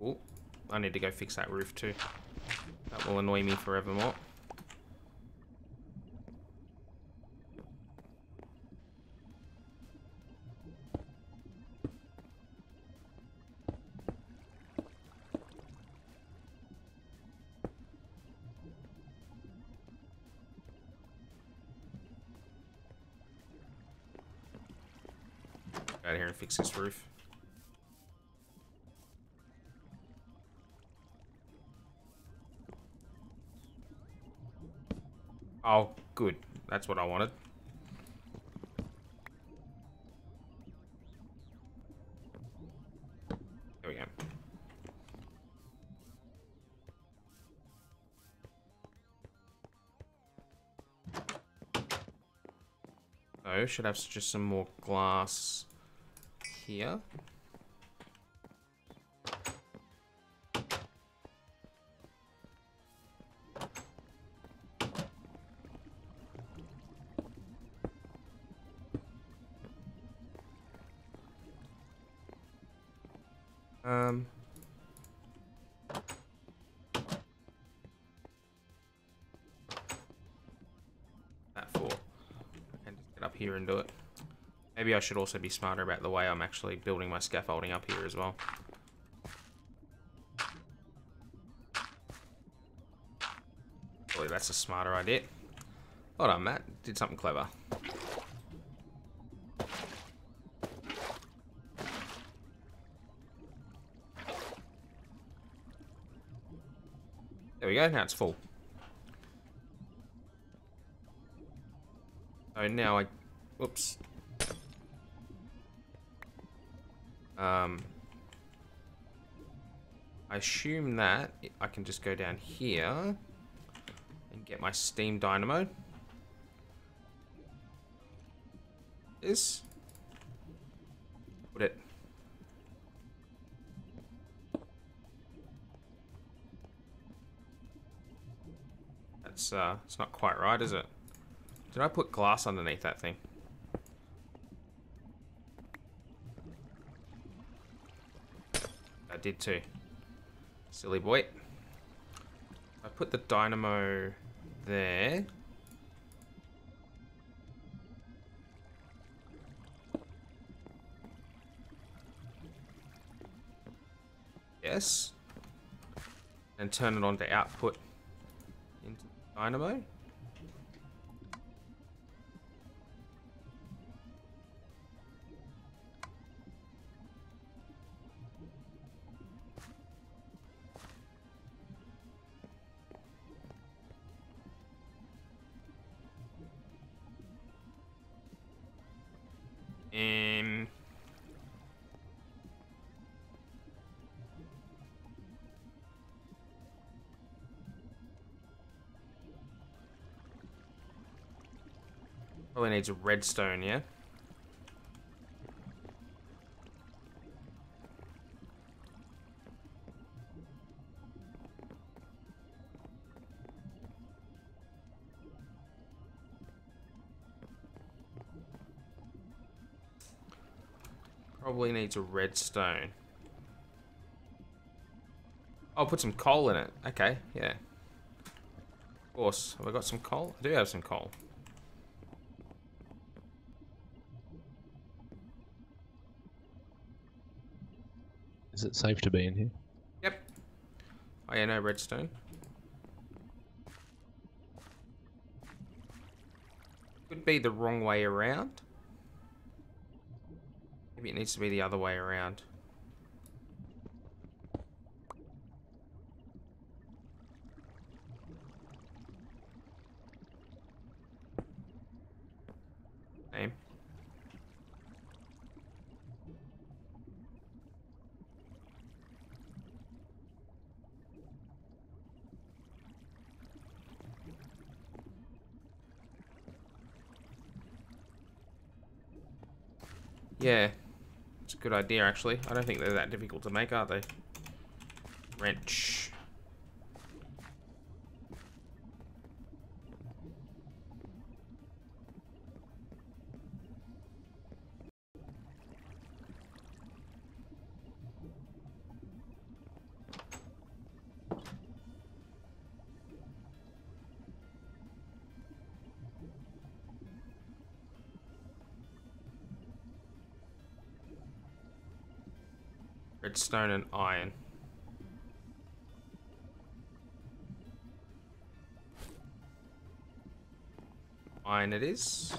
Oh, I need to go fix that roof too. That will annoy me forevermore. Go out here and fix this roof. Oh, good. That's what I wanted. There we go. So, should have just some more glass here. That for. I can just get up here and do it. Maybe I should also be smarter about the way I'm actually building my scaffolding up here as well. Boy, that's a smarter idea. Hold on, Matt. Did something clever. There we go. Now it's full. So now I... Oops. I assume that I can just go down here and get my steam dynamo. This. Put it. That's it's not quite right, is it? Did I put glass underneath that thing? I did too. Silly boy. I put the dynamo there. Yes. And turn it on to output into the dynamo. Probably needs a redstone, yeah? Probably needs a redstone. I'll put some coal in it. Okay, yeah. Of course. Have I got some coal? I do have some coal. Is it safe to be in here? Yep. Oh yeah, no redstone. Could be the wrong way around. Maybe it needs to be the other way around. Same. Yeah. It's a good idea, actually. I don't think they're that difficult to make, are they? Wrench. Redstone and iron. Iron it is.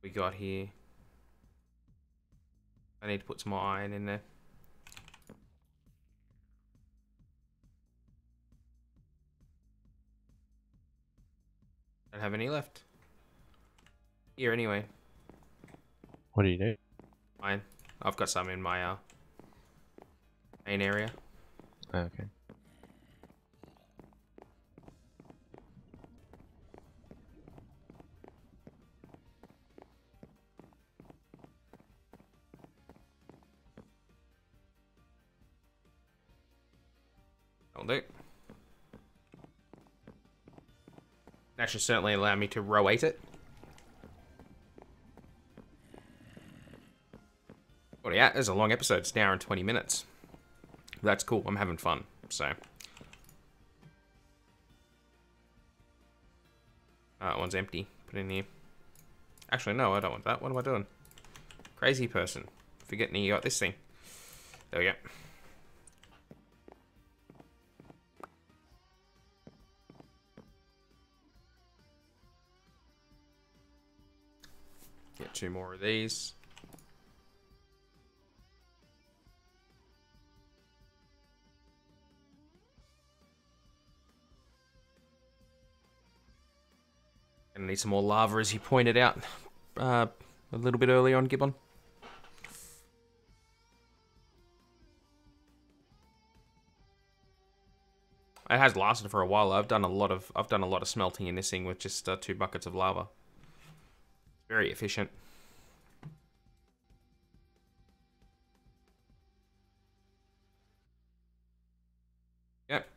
We got here. I need to put some more iron in there. Don't have any left. Here anyway. What do you need? Iron. I've got some in my main area. Oh, okay. That'll do. That should certainly allow me to rotate it. Well, yeah, it's a long episode. It's an hour and 20 minutes. That's cool. I'm having fun, so. That one's empty. Put it in here. Actually, no, I don't want that. What am I doing? Crazy person. Forgetting you got this thing. There we go. Get 2 more of these. Gonna need some more lava, as you pointed out a little bit earlier on, Gibbon. It has lasted for a while. I've done a lot of smelting in this thing with just 2 buckets of lava. Very efficient. Yep.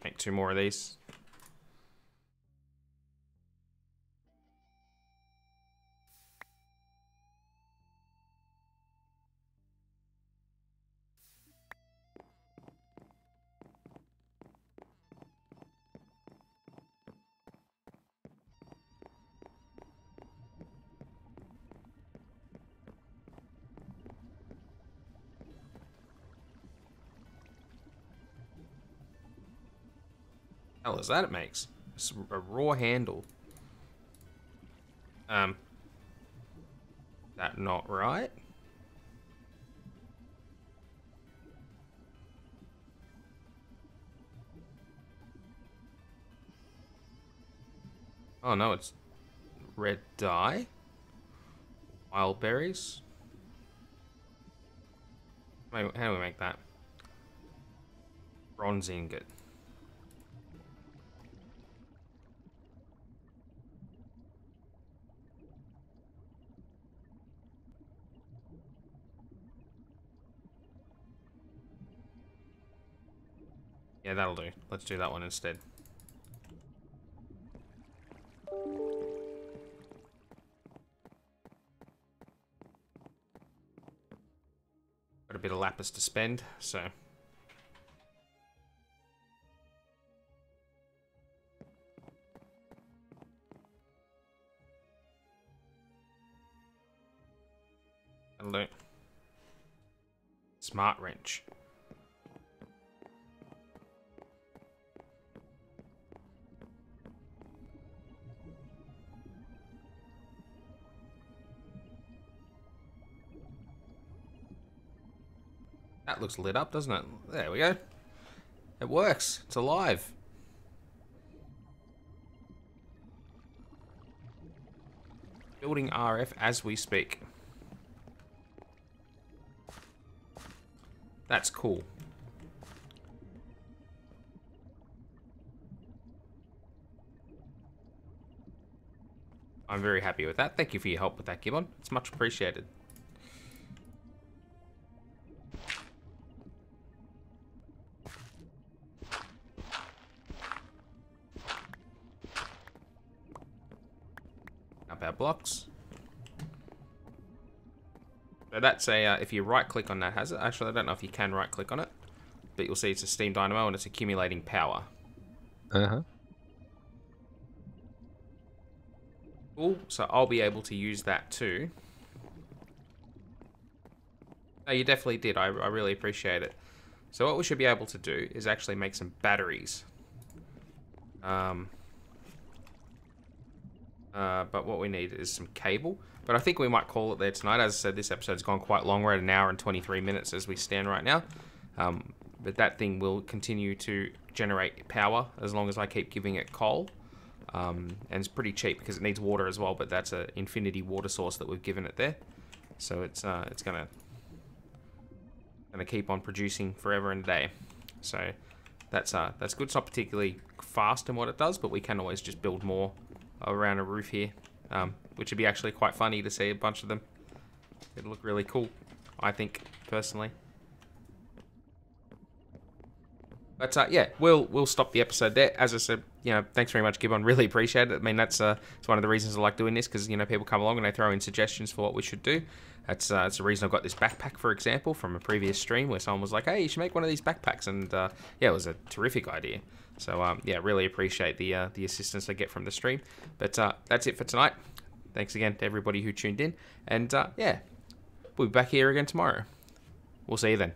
Make 2 more of these. Hell is that it makes? It's a raw handle. That not right? Oh no, it's red dye. Wild berries. How do we make that? Bronze ingot. Yeah, that'll do. Let's do that one instead. Got a bit of lapis to spend, so... that'll do. Smart wrench. That looks lit up, doesn't it? There we go. It works. It's alive. Building RF as we speak. That's cool. I'm very happy with that. Thank you for your help with that, Gibbon. It's much appreciated. Up our blocks. So that's a, if you right click on that hazard, actually I don't know if you can right click on it, but you'll see it's a steam dynamo and it's accumulating power. Uh-huh. Cool, so I'll be able to use that too. No, you definitely did, I really appreciate it. So what we should be able to do is actually make some batteries. But what we need is some cable. But I think we might call it there tonight. As I said, this episode's gone quite long. We're at 1 hour and 23 minutes as we stand right now. But that thing will continue to generate power as long as I keep giving it coal. And it's pretty cheap because it needs water as well, but that's an infinity water source that we've given it there. So it's gonna keep on producing forever and a day. So that's good. It's not particularly fast in what it does, but we can always just build more around a roof here, which would be actually quite funny to see a bunch of them. It'd look really cool, I think, personally. But yeah, we'll stop the episode there. As I said, you know, thanks very much, Gibbon. Really appreciate it. I mean, it's one of the reasons I like doing this, because, you know, people come along and they throw in suggestions for what we should do. That's the reason I've got this backpack, for example, from a previous stream where someone was like, "Hey, you should make one of these backpacks," and yeah, it was a terrific idea. So yeah, really appreciate the assistance I get from the stream. But that's it for tonight. Thanks again to everybody who tuned in, and yeah, we'll be back here again tomorrow. We'll see you then.